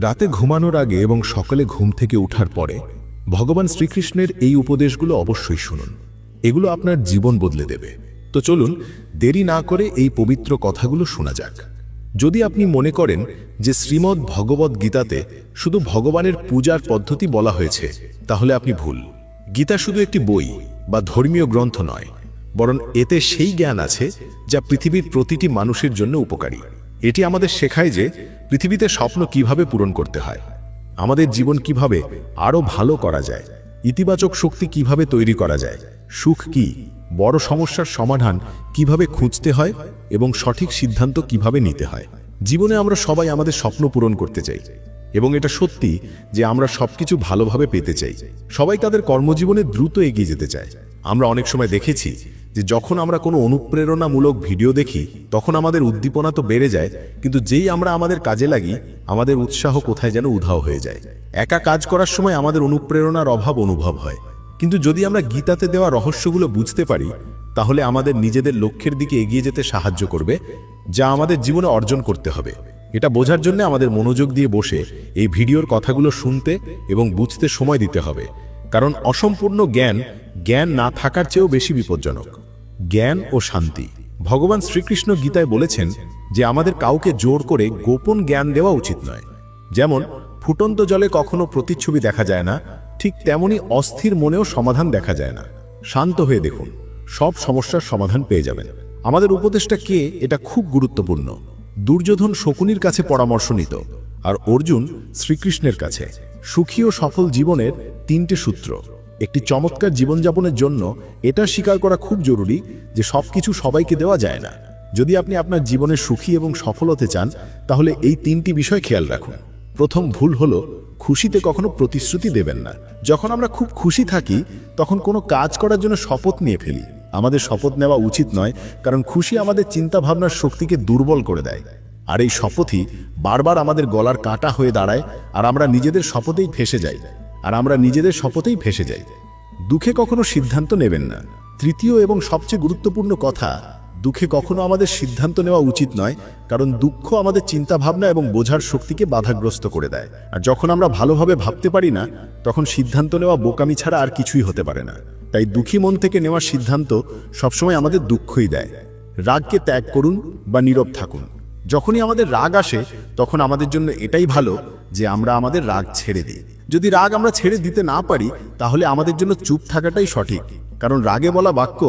রাতে ঘুমানোর আগে এবং সকালে ঘুম থেকে ওঠার পরে ভগবান শ্রীকৃষ্ণের এই উপদেশগুলো অবশ্যই শুনুন। এগুলো আপনার জীবন বদলে দেবে। তো চলুন দেরি না করে এই পবিত্র কথাগুলো শোনা যাক। যদি আপনি মনে করেন যে শ্রীমদ্ ভগবদ্ গীতাতে শুধু ভগবানের পূজার পদ্ধতি বলা হয়েছে, তাহলে আপনি ভুল। গীতা শুধু একটি বই বা ধর্মীয় গ্রন্থ নয়, বরং এতে সেই জ্ঞান আছে যা পৃথিবীর প্রতিটি মানুষের জন্য উপকারী। এটি আমাদের শেখায় যে পৃথিবীতে স্বপ্ন কিভাবে পূরণ করতে হয়, আমাদের জীবন কিভাবে আরো ভালো করা যায়, ইতিবাচক শক্তি কিভাবে তৈরি করা যায়, সুখ কি, বড় সমস্যার সমাধান কিভাবে খুঁজতে হয় এবং সঠিক সিদ্ধান্ত কিভাবে নিতে হয়। জীবনে আমরা সবাই আমাদের স্বপ্ন পূরণ করতে চাই, এবং এটা সত্যি যে আমরা সবকিছু ভালোভাবে পেতে চাই। সবাই তাদের কর্মজীবনে দ্রুত এগিয়ে যেতে চায়। আমরা অনেক সময় দেখেছি যে যখন আমরা কোনো অনুপ্রেরণামূলক ভিডিও দেখি তখন আমাদের উদ্দীপনা তো বেড়ে যায়, কিন্তু যেই আমরা আমাদের কাজে লাগি আমাদের উৎসাহ কোথায় যেন উধাও হয়ে যায়। একা কাজ করার সময় আমাদের অনুপ্রেরণার অভাব অনুভব হয়, কিন্তু যদি আমরা গীতাতে দেওয়া রহস্যগুলো বুঝতে পারি তাহলে আমাদের নিজেদের লক্ষ্যের দিকে এগিয়ে যেতে সাহায্য করবে, যা আমাদের জীবনে অর্জন করতে হবে। এটা বোঝার জন্য আমাদের মনোযোগ দিয়ে বসে এই ভিডিওর কথাগুলো শুনতে এবং বুঝতে সময় দিতে হবে, কারণ অসম্পূর্ণ জ্ঞান না থাকার চেয়েও বেশি বিপজ্জনক। জ্ঞান ও শান্তি। ভগবান শ্রীকৃষ্ণ গীতায় বলেছেন যে আমাদের কাউকে জোর করে গোপন জ্ঞান দেওয়া উচিত নয়। যেমন ফুটন্ত জলে কখনো প্রতিচ্ছবি দেখা যায় না, ঠিক তেমনি অস্থির মনেও সমাধান দেখা যায় না। শান্ত হয়ে দেখুন, সব সমস্যার সমাধান পেয়ে যাবেন। আমাদের উপদেশটা কে, এটা খুব গুরুত্বপূর্ণ। দুর্যোধন শকুনির কাছে পরামর্শ নিত, আর অর্জুন শ্রীকৃষ্ণের কাছে। সুখী ও সফল জীবনের 3টে সূত্র। একটি চমৎকার জীবনযাপনের জন্য এটা স্বীকার করা খুব জরুরি যে সবকিছু সবাইকে দেওয়া যায় না। যদি আপনি আপনার জীবনে সুখী এবং সফল হতে চান তাহলে এই 3টি বিষয় খেয়াল রাখুন। প্রথম ভুল হলো খুশিতে কখনো প্রতিশ্রুতি দেবেন না। যখন আমরা খুব খুশি থাকি তখন কোনো কাজ করার জন্য শপথ নিয়ে ফেলি। আমাদের শপথ নেওয়া উচিত নয়, কারণ খুশি আমাদের চিন্তাভাবনার শক্তিকে দুর্বল করে দেয়, আর এই শপথই বারবার আমাদের গলার কাঁটা হয়ে দাঁড়ায়, আর আমরা নিজেদের শপথেই ফেসে যাই। দুঃখে কখনো সিদ্ধান্ত নেবেন না। তৃতীয় এবং সবচেয়ে গুরুত্বপূর্ণ কথা, দুঃখে কখনো আমাদের সিদ্ধান্ত নেওয়া উচিত নয়, কারণ দুঃখ আমাদের চিন্তাভাবনা এবং বোঝার শক্তিকে বাধাগ্রস্ত করে দেয়। আর যখন আমরা ভালোভাবে ভাবতে পারি না তখন সিদ্ধান্ত নেওয়া বোকামি ছাড়া আর কিছুই হতে পারে না। তাই দুঃখী মন থেকে নেওয়া সিদ্ধান্ত সবসময় আমাদের দুঃখই দেয়। রাগকে ত্যাগ করুন বা নীরব থাকুন। যখনই আমাদের রাগ আসে তখন আমাদের জন্য এটাই ভালো যে আমরা আমাদের রাগ ছেড়ে দিই। যদি রাগ আমরা ছেড়ে দিতে না পারি তাহলে আমাদের জন্য চুপ থাকাটাই সঠিক, কারণ রাগে বলা বাক্য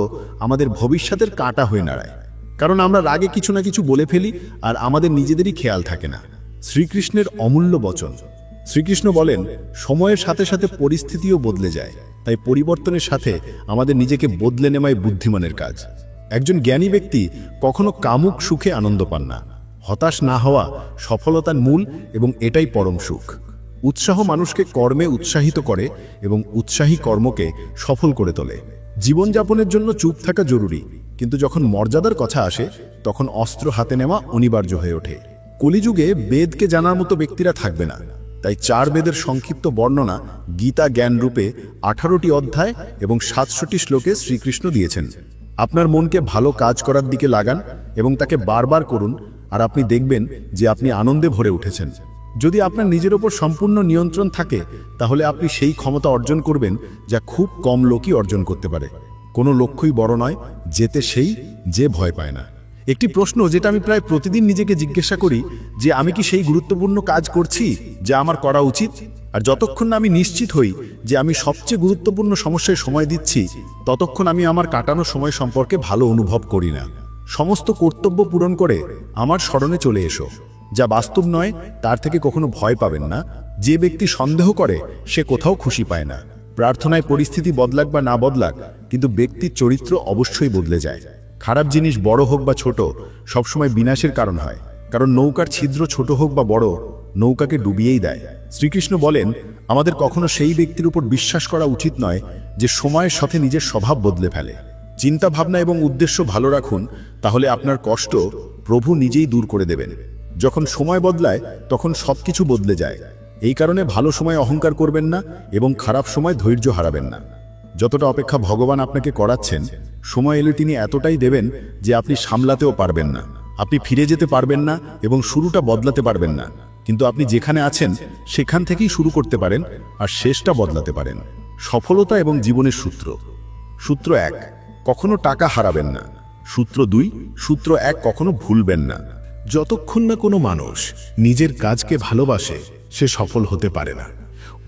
আমাদের ভবিষ্যতের কাঁটা হয়ে দাঁড়ায়। কারণ আমরা রাগে কিছু না কিছু বলে ফেলি আর আমাদের নিজেদেরই খেয়াল থাকে না। শ্রীকৃষ্ণের অমূল্য বচন। শ্রীকৃষ্ণ বলেন, সময়ের সাথে সাথে পরিস্থিতিও বদলে যায়, তাই পরিবর্তনের সাথে আমাদের নিজেকে বদলে নেওয়াই বুদ্ধিমানের কাজ। একজন জ্ঞানী ব্যক্তি কখনো কামুক সুখে আনন্দ পান না। হতাশ না হওয়া সফলতার মূল, এবং এটাই পরম সুখ। উৎসাহ মানুষকে কর্মে উৎসাহিত করে এবং উৎসাহী কর্মকে সফল করে তোলে। জীবনযাপনের জন্য চুপ থাকা জরুরি, কিন্তু যখন মর্যাদার কথা আসে তখন অস্ত্র হাতে নেওয়া অনিবার্য হয়ে ওঠে। কলিযুগে বেদকে জানার মতো ব্যক্তিরা থাকবে না, তাই 4 বেদের সংক্ষিপ্ত বর্ণনা গীতা জ্ঞান রূপে 18টি অধ্যায় এবং 700টি শ্লোকে শ্রীকৃষ্ণ দিয়েছেন। আপনার মনকে ভালো কাজ করার দিকে লাগান এবং তাকে বারবার করুন, আর আপনি দেখবেন যে আপনি আনন্দে ভরে উঠেছেন। যদি আপনার নিজের ওপর সম্পূর্ণ নিয়ন্ত্রণ থাকে তাহলে আপনি সেই ক্ষমতা অর্জন করবেন যা খুব কম লোকই অর্জন করতে পারে। কোনো লক্ষ্যই বড় নয়, যেতে সেই যে ভয় পায় না। একটি প্রশ্ন যেটা আমি প্রায় প্রতিদিন নিজেকে জিজ্ঞাসা করি, যে আমি কি সেই গুরুত্বপূর্ণ কাজ করছি যা আমার করা উচিত? আর যতক্ষণ না আমি নিশ্চিত হই যে আমি সবচেয়ে গুরুত্বপূর্ণ সমস্যায় সময় দিচ্ছি, ততক্ষণ আমি আমার কাটানো সময় সম্পর্কে ভালো অনুভব করি না। সমস্ত কর্তব্য পূরণ করে আমার স্মরণে চলে এসো। যা বাস্তব নয় তার থেকে কখনো ভয় পাবেন না। যে ব্যক্তি সন্দেহ করে সে কোথাও খুশি পায় না। প্রার্থনায় পরিস্থিতি বদলাক বা না বদলাক, কিন্তু ব্যক্তির চরিত্র অবশ্যই বদলে যায়। খারাপ জিনিস বড় হোক বা ছোট সবসময় বিনাশের কারণ হয়, কারণ নৌকার ছিদ্র ছোট হোক বা বড় নৌকাকে ডুবিয়েই দেয়। শ্রীকৃষ্ণ বলেন, আমাদের কখনো সেই ব্যক্তির উপর বিশ্বাস করা উচিত নয় যে সময়ের সাথে নিজের স্বভাব বদলে ফেলে। চিন্তা ভাবনা এবং উদ্দেশ্য ভালো রাখুন, তাহলে আপনার কষ্ট প্রভু নিজেই দূর করে দেবেন। যখন সময় বদলায় তখন সবকিছু বদলে যায়। এই কারণে ভালো সময় অহংকার করবেন না এবং খারাপ সময় ধৈর্য হারাবেন না। যতটা অপেক্ষা ভগবান আপনাকে করাচ্ছেন, সময় এলে তিনি এতটাই দেবেন যে আপনি সামলাতেও পারবেন না। আপনি ফিরে যেতে পারবেন না এবং শুরুটা বদলাতে পারবেন না, কিন্তু আপনি যেখানে আছেন সেখান থেকেই শুরু করতে পারেন আর শেষটা বদলাতে পারেন। সফলতা এবং জীবনের সূত্র। সূত্র 1, কখনো টাকা হারাবেন না। সূত্র 2, সূত্র 1, কখনো ভুলবেন না। যতক্ষণ না কোনো মানুষ নিজের কাজকে ভালোবাসে সে সফল হতে পারে না।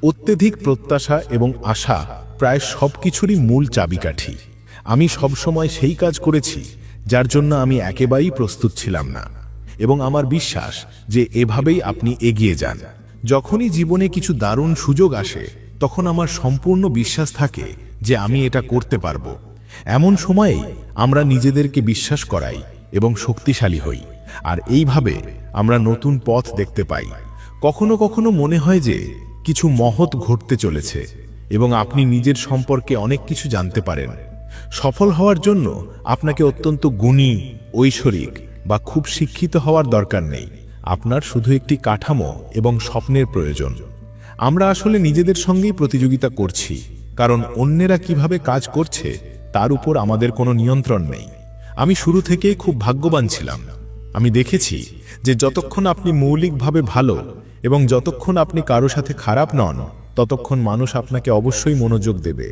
অত্যধিক প্রত্যাশা এবং আশা প্রায় সব কিছুরই মূল চাবিকাঠি। আমি সবসময় সেই কাজ করেছি যার জন্য আমি একেবারেই প্রস্তুত ছিলাম না, এবং আমার বিশ্বাস যে এভাবেই আপনি এগিয়ে যান। যখনই জীবনে কিছু দারুণ সুযোগ আসে তখন আমার সম্পূর্ণ বিশ্বাস থাকে যে আমি এটা করতে পারবো। এমন সময়েই আমরা নিজেদেরকে বিশ্বাস করাই এবং শক্তিশালী হই, আর এইভাবে আমরা নতুন পথ দেখতে পাই। কখনো কখনো মনে হয় যে কিছু মহৎ ঘটতে চলেছে এবং আপনি নিজের সম্পর্কে অনেক কিছু জানতে পারেন। সফল হওয়ার জন্য আপনাকে অত্যন্ত গুণী, ঐশ্বরিক বা খুব শিক্ষিত হওয়ার দরকার নেই। আপনার শুধু একটি কাঠামো এবং স্বপ্নের প্রয়োজন। আমরা আসলে নিজেদের সঙ্গেই প্রতিযোগিতা করছি, কারণ অন্যেরা কিভাবে কাজ করছে তার উপর আমাদের কোনো নিয়ন্ত্রণ নেই। আমি শুরু থেকেই খুব ভাগ্যবান ছিলাম। আমি দেখেছি যে যতক্ষণ আপনি মৌলিকভাবে ভালো এবং যতক্ষণ আপনি কারো সাথে খারাপ নন, ততক্ষণ মানুষ আপনাকে অবশ্যই মনোযোগ দেবে।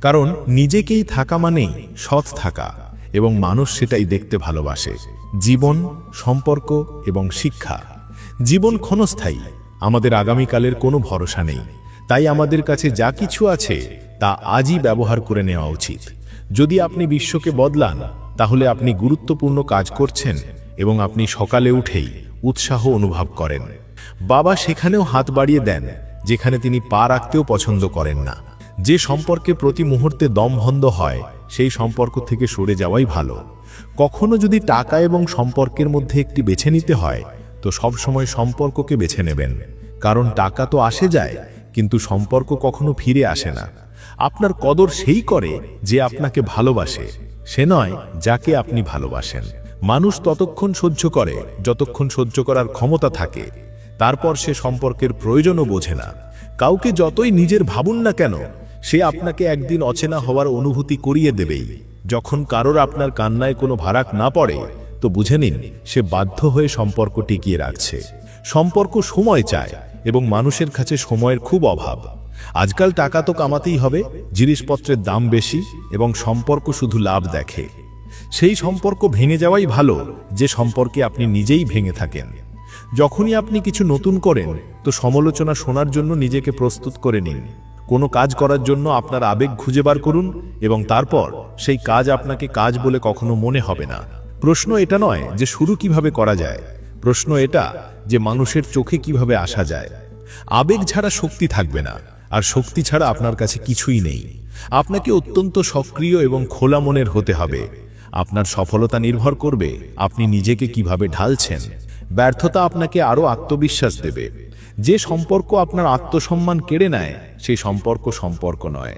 কারণ নিজেকেই থাকা মানেই সৎ থাকা, এবং মানুষ সেটাই দেখতে ভালোবাসে। জীবন, সম্পর্ক এবং শিক্ষা। জীবন ক্ষণস্থায়ী, আমাদের আগামীকালের কোনো ভরসা নেই। তাই আমাদের কাছে যা কিছু আছে তা আজই ব্যবহার করে নেওয়া উচিত। যদি আপনি বিশ্বকে বদলান, তাহলে আপনি গুরুত্বপূর্ণ কাজ করছেন এবং আপনি সকালে উঠেই উৎসাহ অনুভব করেন। বাবা সেখানেও হাত বাড়িয়ে দেন যেখানে তিনি পা রাখতেও পছন্দ করেন না। যে সম্পর্কে প্রতি মুহূর্তে দমবন্ধ হয় সেই সম্পর্ক থেকে সরে যাওয়াই ভালো। কখনো যদি টাকা এবং সম্পর্কের মধ্যে একটি বেছে নিতে হয়, তো সবসময় সম্পর্ককে বেছে নেবেন। কারণ টাকা তো আসে যায়, কিন্তু সম্পর্ক কখনো ফিরে আসে না। আপনার কদর সেই করে যে আপনাকে ভালোবাসে, সে নয় যাকে আপনি ভালোবাসেন। মানুষ ততক্ষণ সহ্য করে যতক্ষণ সহ্য করার ক্ষমতা থাকে, তারপর সে সম্পর্কের প্রয়োজনও বোঝে না। কাউকে যতই নিজের ভাবুন না কেন, সে আপনাকে একদিন অচেনা হওয়ার অনুভূতি করিয়ে দেবেই। যখন কারোর আপনার কান্নায় কোনো ভারাক না পড়ে, তো বুঝে নিন সে বাধ্য হয়ে সম্পর্ক টিকিয়ে রাখছে। সম্পর্ক সময় চায় এবং মানুষের কাছে সময়ের খুব অভাব। আজকাল টাকা তো কামাতেই হবে, জিনিসপত্রের দাম বেশি এবং সম্পর্ক শুধু লাভ দেখে। সেই সম্পর্ক ভেঙে যাওয়াই ভালো যে সম্পর্কে আপনি নিজেই ভেঙে থাকেন। যখনই আপনি কিছু নতুন করেন, তো সমালোচনা শোনার জন্য নিজেকে প্রস্তুত করে নিন। কোনো কাজ করার জন্য আপনার আবেগ খুঁজে বার করুন এবং তারপর সেই কাজ আপনাকে কাজ বলে কখনো মনে হবে না। প্রশ্ন এটা নয় যে শুরু কিভাবে করা যায়, প্রশ্ন এটা যে মানুষের চোখে কিভাবে আসা যায়। আবেগ ছাড়া শক্তি থাকবে না, আর শক্তি ছাড়া আপনার কাছে কিছুই নেই। আপনাকে অত্যন্ত সক্রিয় এবং খোলা মনের হতে হবে। আপনার সফলতা নির্ভর করবে আপনি নিজেকে কিভাবে ঢালছেন। ব্যর্থতা আপনাকে আরও আত্মবিশ্বাস দেবে। যে সম্পর্ক আপনার আত্মসম্মান কেড়ে নেয় সেই সম্পর্ক নয়।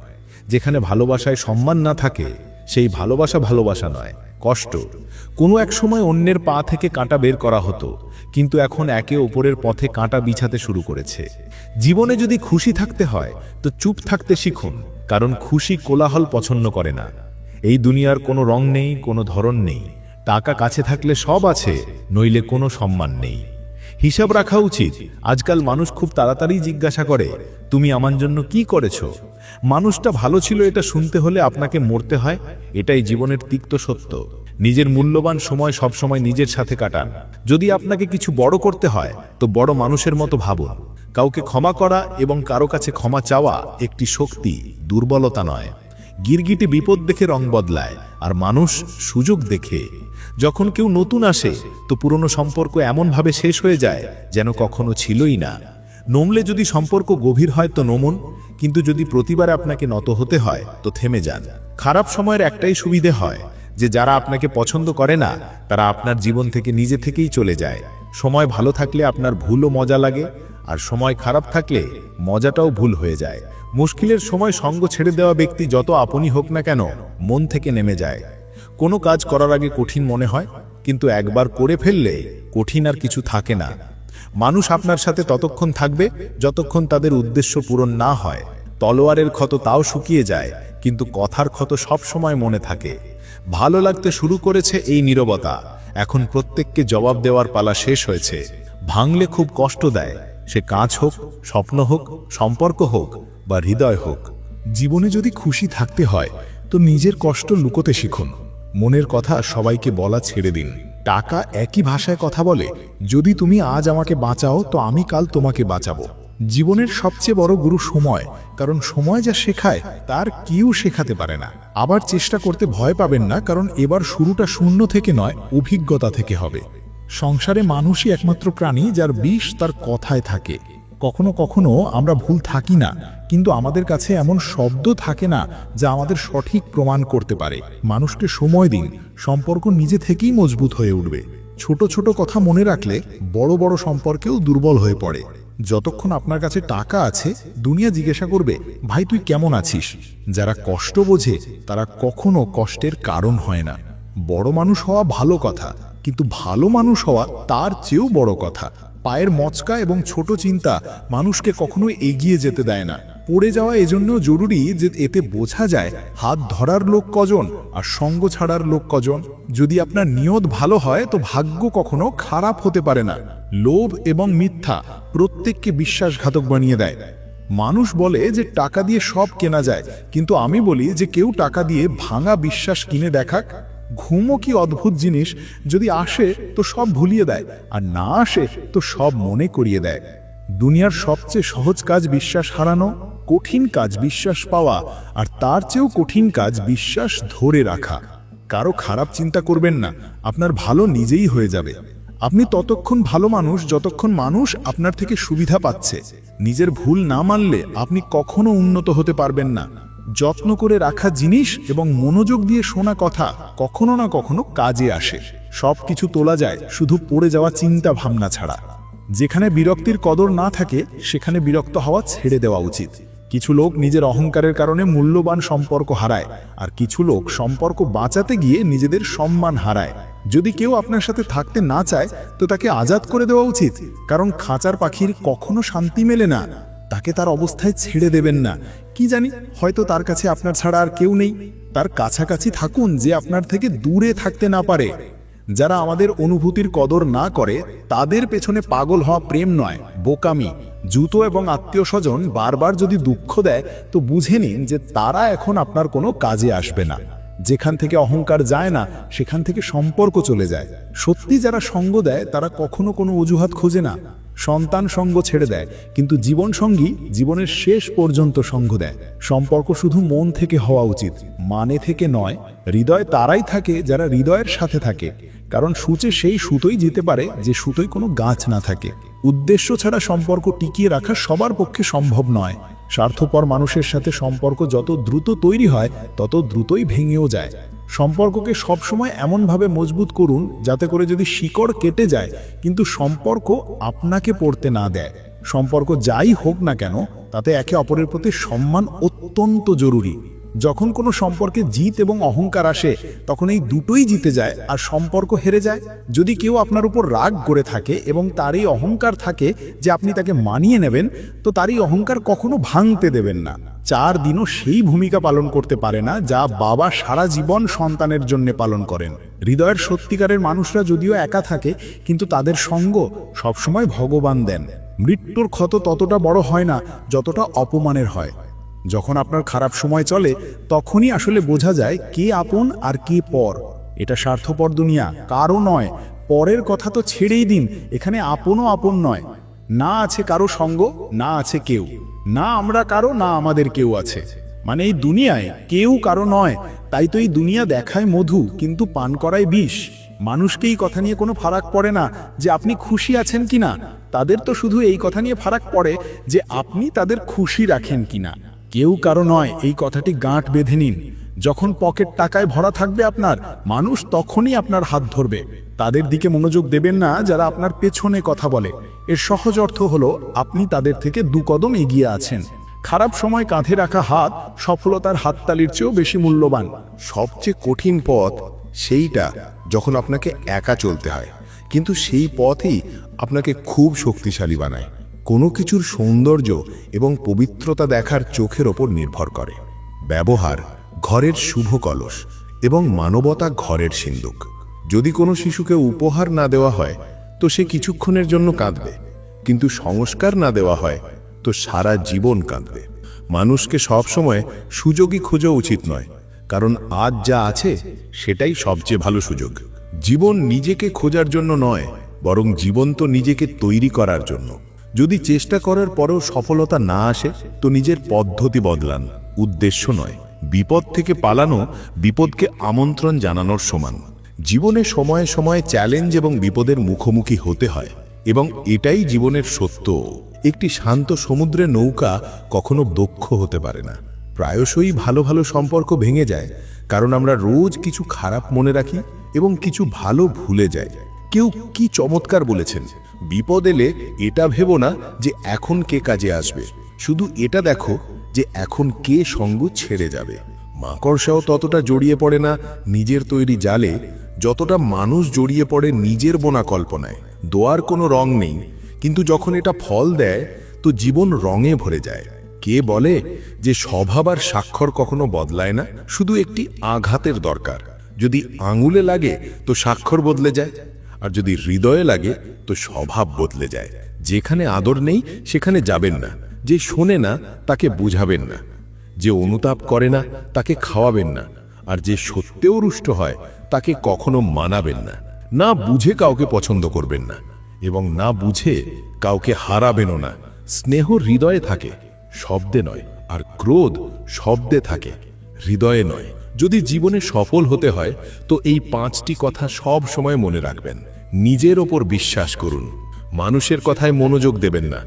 যেখানে ভালোবাসায় সম্মান না থাকে সেই ভালোবাসা নয়, কষ্ট। কোনো এক সময় অন্যের পা থেকে কাঁটা বের করা হতো, কিন্তু এখন একে অপরের পথে কাঁটা বিছাতে শুরু করেছে। জীবনে যদি খুশি থাকতে হয় তো চুপ থাকতে শিখুন, কারণ খুশি কোলাহল পছন্দ করে না। এই দুনিয়ার কোনো রং নেই, কোনো ধরন নেই। টাকা কাছে থাকলে সব আছে, নইলে কোনো সম্মান নেই। হিসাব রাখা উচিত। আজকাল মানুষ খুব তাড়াতাড়ি জিজ্ঞাসা করে, তুমি আমার জন্য কি করেছো? মানুষটা ভালো ছিল এটা শুনতে হলে আপনাকে মরতে হয়। এটাই জীবনের তিক্ত সত্য। নিজের মূল্যবান সময় সবসময় নিজের সাথে কাটান। যদি আপনাকে কিছু বড় করতে হয় তো বড় মানুষের মতো ভাবুন। কাউকে ক্ষমা করা এবং কারো কাছে ক্ষমা চাওয়া একটি শক্তি, দুর্বলতা নয়। গিরগিটি বিপদ দেখে রং বদলায়, আর মানুষ সুযোগ দেখে। যখন কেউ নতুন আসে তো পুরনো সম্পর্ক এমনভাবে শেষ হয়ে যায় যেন কখনো ছিলই না। নমলে যদি সম্পর্ক গভীর হয় তো নমুন, কিন্তু যদি প্রতিবার আপনাকে নত হতে হয় তো থেমে যান। খারাপ সময়ের একটাই সুবিধে হয় যে যারা আপনাকে পছন্দ করে না তারা আপনার জীবন থেকে নিজে থেকেই চলে যায়। সময় ভালো থাকলে আপনার ভুলও মজা লাগে, আর সময় খারাপ থাকলে মজাটাও ভুল হয়ে যায়। মুশকিলের সময় সঙ্গ ছেড়ে দেওয়া ব্যক্তি যত আপনই হোক না কেন মন থেকে নেমে যায়। কোনো কাজ করার আগে কঠিন মনে হয়, কিন্তু একবার করে ফেললে কঠিন আর কিছু থাকে না। মানুষ আপনার সাথে ততক্ষণ থাকবে যতক্ষণ তাদের উদ্দেশ্য পূরণ না হয়। তলোয়ারের ক্ষত তাও শুকিয়ে যায়, কিন্তু কথার ক্ষত সব সময় মনে থাকে। ভালো লাগতে শুরু করেছে এই নীরবতা। এখন প্রত্যেককে জবাব দেওয়ার পালা শেষ হয়েছে। ভাঙলে খুব কষ্ট দেয়, সে কাজ হোক, স্বপ্ন হোক, সম্পর্ক হোক বা হৃদয় হোক। জীবনে যদি খুশি থাকতে হয় তো নিজের কষ্ট লুকোতে শিখুন। মনের কথা সবাইকে বলা ছেড়ে দিন। টাকা একই ভাষায় কথা বলে, যদি তুমি আজ আমাকে বাঁচাও তো আমি কাল তোমাকে বাঁচাবো। জীবনের সবচেয়ে বড় গুরু সময়, কারণ সময় যা শেখায় তার কেউ শেখাতে পারে না। আবার চেষ্টা করতে ভয় পাবেন না, কারণ এবার শুরুটা শূন্য থেকে নয়, অভিজ্ঞতা থেকে হবে। সংসারে মানুষই একমাত্র প্রাণী যার বিষ তার কথায় থাকে। কখনো কখনো আমরা ভুল থাকি না, কিন্তু আমাদের কাছে এমন শব্দ থাকে না যা আমাদের সঠিক প্রমাণ করতে পারে। মানুষকে সময় দিন, সম্পর্ক নিজে থেকেই মজবুত হয়ে উঠবে। ছোট ছোট কথা মনে রাখলে বড় বড় সম্পর্কেও দুর্বল হয়ে পড়ে। যতক্ষণ আপনার কাছে টাকা আছে, দুনিয়া জিজ্ঞাসা করবে, ভাই তুই কেমন আছিস? যারা কষ্ট বোঝে তারা কখনো কষ্টের কারণ হয় না। বড় মানুষ হওয়া ভালো কথা, কিন্তু ভালো মানুষ হওয়া তার চেয়েও বড় কথা। পায়ের মচকা এবং ছোট চিন্তা মানুষকে কখনো এগিয়ে যেতে দেয় না। পড়ে যাওয়া এজন্য জরুরি যে এতে বোঝা যায় হাত ধরার লোক কজন আর সঙ্গ ছাড়ার লোক কজন। যদি আপনার নিয়ত ভালো হয় তো ভাগ্য কখনো খারাপ হতে পারে না। লোভ এবং মিথ্যা প্রত্যেককে বিশ্বাসঘাতক বানিয়ে দেয়। মানুষ বলে যে টাকা দিয়ে সব কেনা যায়, কিন্তু আমি বলি যে কেউ টাকা দিয়ে ভাঙা বিশ্বাস কিনে দেখাক। ঘুমও কি অদ্ভুত জিনিস, যদি আসে তো সব ভুলিয়ে দেয়, আর না আসে তো সব মনে করিয়ে দেয়। দুনিয়ার সবচেয়ে সহজ কাজ বিশ্বাস হারানো, কঠিন কাজ বিশ্বাস পাওয়া, আর তার চেয়েও কঠিন কাজ বিশ্বাস ধরে রাখা। কারো খারাপ চিন্তা করবেন না, আপনার ভালো নিজেই হয়ে যাবে। আপনি ততক্ষণ ভালো মানুষ যতক্ষণ মানুষ আপনার থেকে সুবিধা পাচ্ছে। নিজের ভুল না মানলে আপনি কখনো উন্নত হতে পারবেন না। যত্ন করে রাখা জিনিস এবং মনোযোগ দিয়ে শোনা কথা কখনো না কখনো কাজে আসে। সব কিছু তোলা যায় শুধু পড়ে যাওয়া চিন্তা ভাবনা ছাড়া। যেখানে বিরক্তির কদর না থাকে সেখানে বিরক্ত হওয়া ছেড়ে দেওয়া উচিত। কিছু লোক নিজের অহংকারের কারণে মূল্যবান সম্পর্ক হারায়, আর কিছু লোক সম্পর্ক বাঁচাতে গিয়ে নিজেদের সম্মান হারায়। যদি কেউ আপনার সাথে থাকতে না চায় তো তাকে আজাদ করে দেওয়া উচিত, কারণ খাঁচার পাখির কখনো শান্তি মেলে না। তাকে তার অবস্থায় ছেড়ে দেবেন না। কি জানি, হয়তো তার কাছে আপনার ছাড়া আর কেউ নেই। তার কাছাকাছি থাকুন যে আপনার থেকে দূরে থাকতে না পারে। যারা আমাদের অনুভূতির কদর না করে তাদের পেছনে পাগল হওয়া প্রেম নয়, বোকামি। জুতো এবং আত্মীয় স্বজন বারবার যদি দুঃখ দেয় তো বুঝে নিন যে তারা এখন আপনার কোনো কাজে আসবে না। যেখান থেকে অহংকার যায় না সেখান থেকে সম্পর্ক চলে যায়। সত্যি যারা সঙ্গ দেয় তারা কখনো কোনো অজুহাত খোঁজে না। সন্তান সঙ্গ ছেড়ে দেয়, কিন্তু জীবন সঙ্গী জীবনের শেষ পর্যন্ত সঙ্গ দেয়। সম্পর্ক শুধু মন থেকে হওয়া উচিত, মানে থেকে নয়। হৃদয় তারাই থাকে যারা হৃদয়ের সাথে থাকে, কারণ সূচে সেই সুতোই যেতে পারে যে সুতোয় কোনো গাছ না থাকে। উদ্দেশ্য ছাড়া সম্পর্ক টিকিয়ে রাখা সবার পক্ষে সম্ভব নয়। স্বার্থপর মানুষের সাথে সম্পর্ক যত দ্রুত তৈরি হয় তত দ্রুতই ভেঙেও যায়। সম্পর্ককে সবসময় এমনভাবে মজবুত করুন যাতে করে যদি শিকড় কেটে যায় কিন্তু সম্পর্ক আপনাকে পড়তে না দেয়। সম্পর্ক যাই হোক না কেন তাতে একে অপরের প্রতি সম্মান অত্যন্ত জরুরি। যখন কোনো সম্পর্কে জিত এবং অহংকার আসে তখন এই দুটোই জিতে যায় আর সম্পর্ক হেরে যায়। যদি কেউ আপনার উপর রাগ করে থাকে এবং তারই অহংকার থাকে যে আপনি তাকে মানিয়ে নেবেন, তো তারই অহংকার কখনো ভাঙতে দেবেন না। 4 দিনও সেই ভূমিকা পালন করতে পারে না যা বাবা সারা জীবন সন্তানের জন্য পালন করেন। হৃদয়ের সত্যিকারের মানুষরা যদিও একা থাকে, কিন্তু তাদের সঙ্গ সবসময় ভগবান দেন। মৃত্যুর ক্ষত ততটা বড় হয় না যতটা অপমানের হয়। যখন আপনার খারাপ সময় চলে তখনই আসলে বোঝা যায় কে আপন আর কে পর। এটা স্বার্থপর দুনিয়া, কারো নয়। পরের কথা তো ছেড়েই দিন, এখানে আপনও আপন নয়। না আছে কারো সঙ্গ, না আছে কেউ। না আমরা কারো, না আমাদের কেউ আছে। মানে এই দুনিয়ায় কেউ কারো নয়। তাই তো এই দুনিয়া দেখায় মধু কিন্তু পান করায় বিষ। মানুষকে এই কথা নিয়ে কোনো ফারাক পড়ে না যে আপনি খুশি আছেন কিনা। তাদের তো শুধু এই কথা নিয়ে ফারাক পড়ে যে আপনি তাদের খুশি রাখেন কিনা। কেউ কারো নয়, এই কথাটি গাঁট বেঁধে নিন। যখন পকেট টাকায় ভরা থাকবে আপনার, মানুষ তখনই আপনার হাত ধরবে। তাদের দিকে মনোযোগ দেবেন না যারা আপনার পেছনে কথা বলে। এর সহজ অর্থ হলো আপনি তাদের থেকে 2 কদম এগিয়ে আছেন। খারাপ সময় কাঁধে রাখা হাত সফলতার হাততালির চেয়েও বেশি মূল্যবান। সবচেয়ে কঠিন পথ সেইটা যখন আপনাকে একা চলতে হয়, কিন্তু সেই পথই আপনাকে খুব শক্তিশালী বানায়। কোনো কিছুর সৌন্দর্য এবং পবিত্রতা দেখার চোখের ওপর নির্ভর করে। ব্যবহার ঘরের শুভ কলস এবং মানবতা ঘরের সিন্দুক। যদি কোনো শিশুকে উপহার না দেওয়া হয় তো সে কিছুক্ষণের জন্য কাঁদবে, কিন্তু সংস্কার না দেওয়া হয় তো সারা জীবন কাঁদবে। মানুষকে সবসময় সুযোগই খোঁজা উচিত নয়, কারণ আজ যা আছে সেটাই সবচেয়ে ভালো সুযোগ। জীবন নিজেকে খোঁজার জন্য নয়, বরং জীবন তো নিজেকে তৈরি করার জন্য। যদি চেষ্টা করার পরেও সফলতা না আসে তো নিজের পদ্ধতি বদলান, উদ্দেশ্য নয়। বিপদ থেকে পালানো বিপদকে আমন্ত্রণ জানানোর সমান। জীবনে সময়ে সময়ে চ্যালেঞ্জ এবং বিপদের মুখোমুখি হতে হয়, এবং এটাই জীবনের সত্য। একটি শান্ত সমুদ্রে নৌকা কখনো দক্ষ হতে পারে না। প্রায়শই ভালো ভালো সম্পর্ক ভেঙে যায়, কারণ আমরা রোজ কিছু খারাপ মনে রাখি এবং কিছু ভালো ভুলে যাই। কেউ কি চমৎকার বলেছেন, বিপদ এলে এটা ভেবো না যে এখন কে কাজে আসবে, শুধু এটা দেখো যে এখন কে সঙ্গ ছেড়ে যাবে। মাকড়সাও ততটা জড়িয়ে পড়ে না নিজের তৈরি জালে, যতটা মানুষ জড়িয়ে পড়ে নিজের বোনা কল্পনায়। দোয়ার কোনো রং নেই, কিন্তু যখন এটা ফল দেয় তো জীবন রঙে ভরে যায়। কে বলে যে স্বভাব আর স্বাক্ষর কখনো বদলায় না, শুধু একটি আঘাতের দরকার। যদি আঙুলে লাগে তো স্বাক্ষর বদলে যায়, আর যদি হৃদয়ে লাগে তো স্বভাব বদলে যায়। যেখানে আদর নেই সেখানে যাবেন না, যে শোনে না তাকে বুঝাবেন না, যে অনুতাপ করে না তাকে খাওয়াবেন না, আর যে সত্যেও রুষ্ট হয় তাকে কখনো মানাবেন না। না বুঝে কাউকে পছন্দ করবেন না, এবং না বুঝে কাউকে হারাবেনও না। স্নেহ হৃদয়ে থাকে, শব্দে নয়, আর ক্রোধ শব্দে থাকে, হৃদয়ে নয়। যদি জীবনে সফল হতে হয় তো এই 5টি কথা সব সময় মনে রাখবেন। নিজের ওপর বিশ্বাস করুন, মানুষের কথায় মনোযোগ দেবেন না,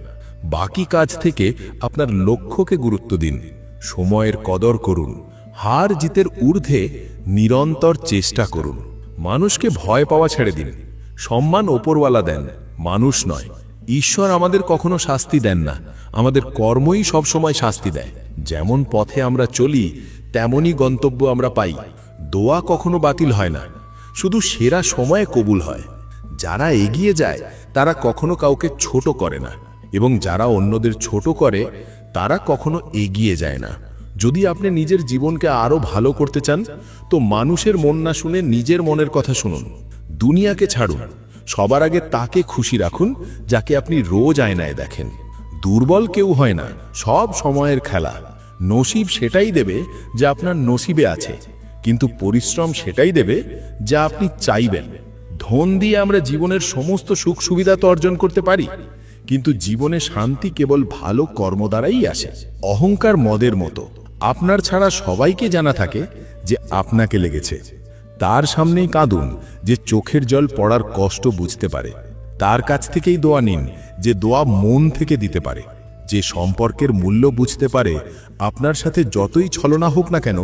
বাকি কাজ থেকে আপনার লক্ষ্যকে গুরুত্ব দিন, সময়ের কদর করুন, হার জিতের ঊর্ধ্বে নিরন্তর চেষ্টা করুন। মানুষকে ভয় পাওয়া ছেড়ে দিন, সম্মান ওপরওয়ালা দেন, মানুষ নয়। ঈশ্বর আমাদের কখনো শাস্তি দেন না, আমাদের কর্মই সবসময় শাস্তি দেয়। যেমন পথে আমরা চলি তেমনই গন্তব্য আমরা পাই। দোয়া কখনো বাতিল হয় না, শুধু সেরা সময়ে কবুল হয়। যারা এগিয়ে যায় তারা কখনো কাউকে ছোট করে না, এবং যারা অন্যদের ছোট করে তারা কখনো এগিয়ে যায় না। যদি আপনি নিজের জীবনকে আরো ভালো করতে চান তো মানুষের মন না শুনে নিজের মনের কথা শুনুন। দুনিয়াকে ছাড়ুন, সবার আগে তাকে খুশি রাখুন যাকে আপনি রোজ আয়নায় দেখেন। দুর্বল কেউ হয় না, সব সময়ের খেলা। নসিব সেটাই দেবে যা আপনার নসিবে আছে, কিন্তু পরিশ্রম সেটাই দেবে যা আপনি চাইবেন। ধন দিয়ে আমরা জীবনের সমস্ত সুখ সুবিধা তো অর্জন করতে পারি, কিন্তু জীবনে শান্তি কেবল ভালো কর্ম দ্বারাই আসে। অহংকার মদের মতো, আপনার ছাড়া সবাইকে জানা থাকে যে আপনাকে লেগেছে। তার সামনেই কাঁদুন যে চোখের জল পড়ার কষ্ট বুঝতে পারে। তার কাছ থেকেই দোয়া নিন যে দোয়া মন থেকে দিতে পারে। যে সম্পর্কের মূল্য বুঝতে পারে, আপনার সাথে যতই ছলনা হোক না কেন,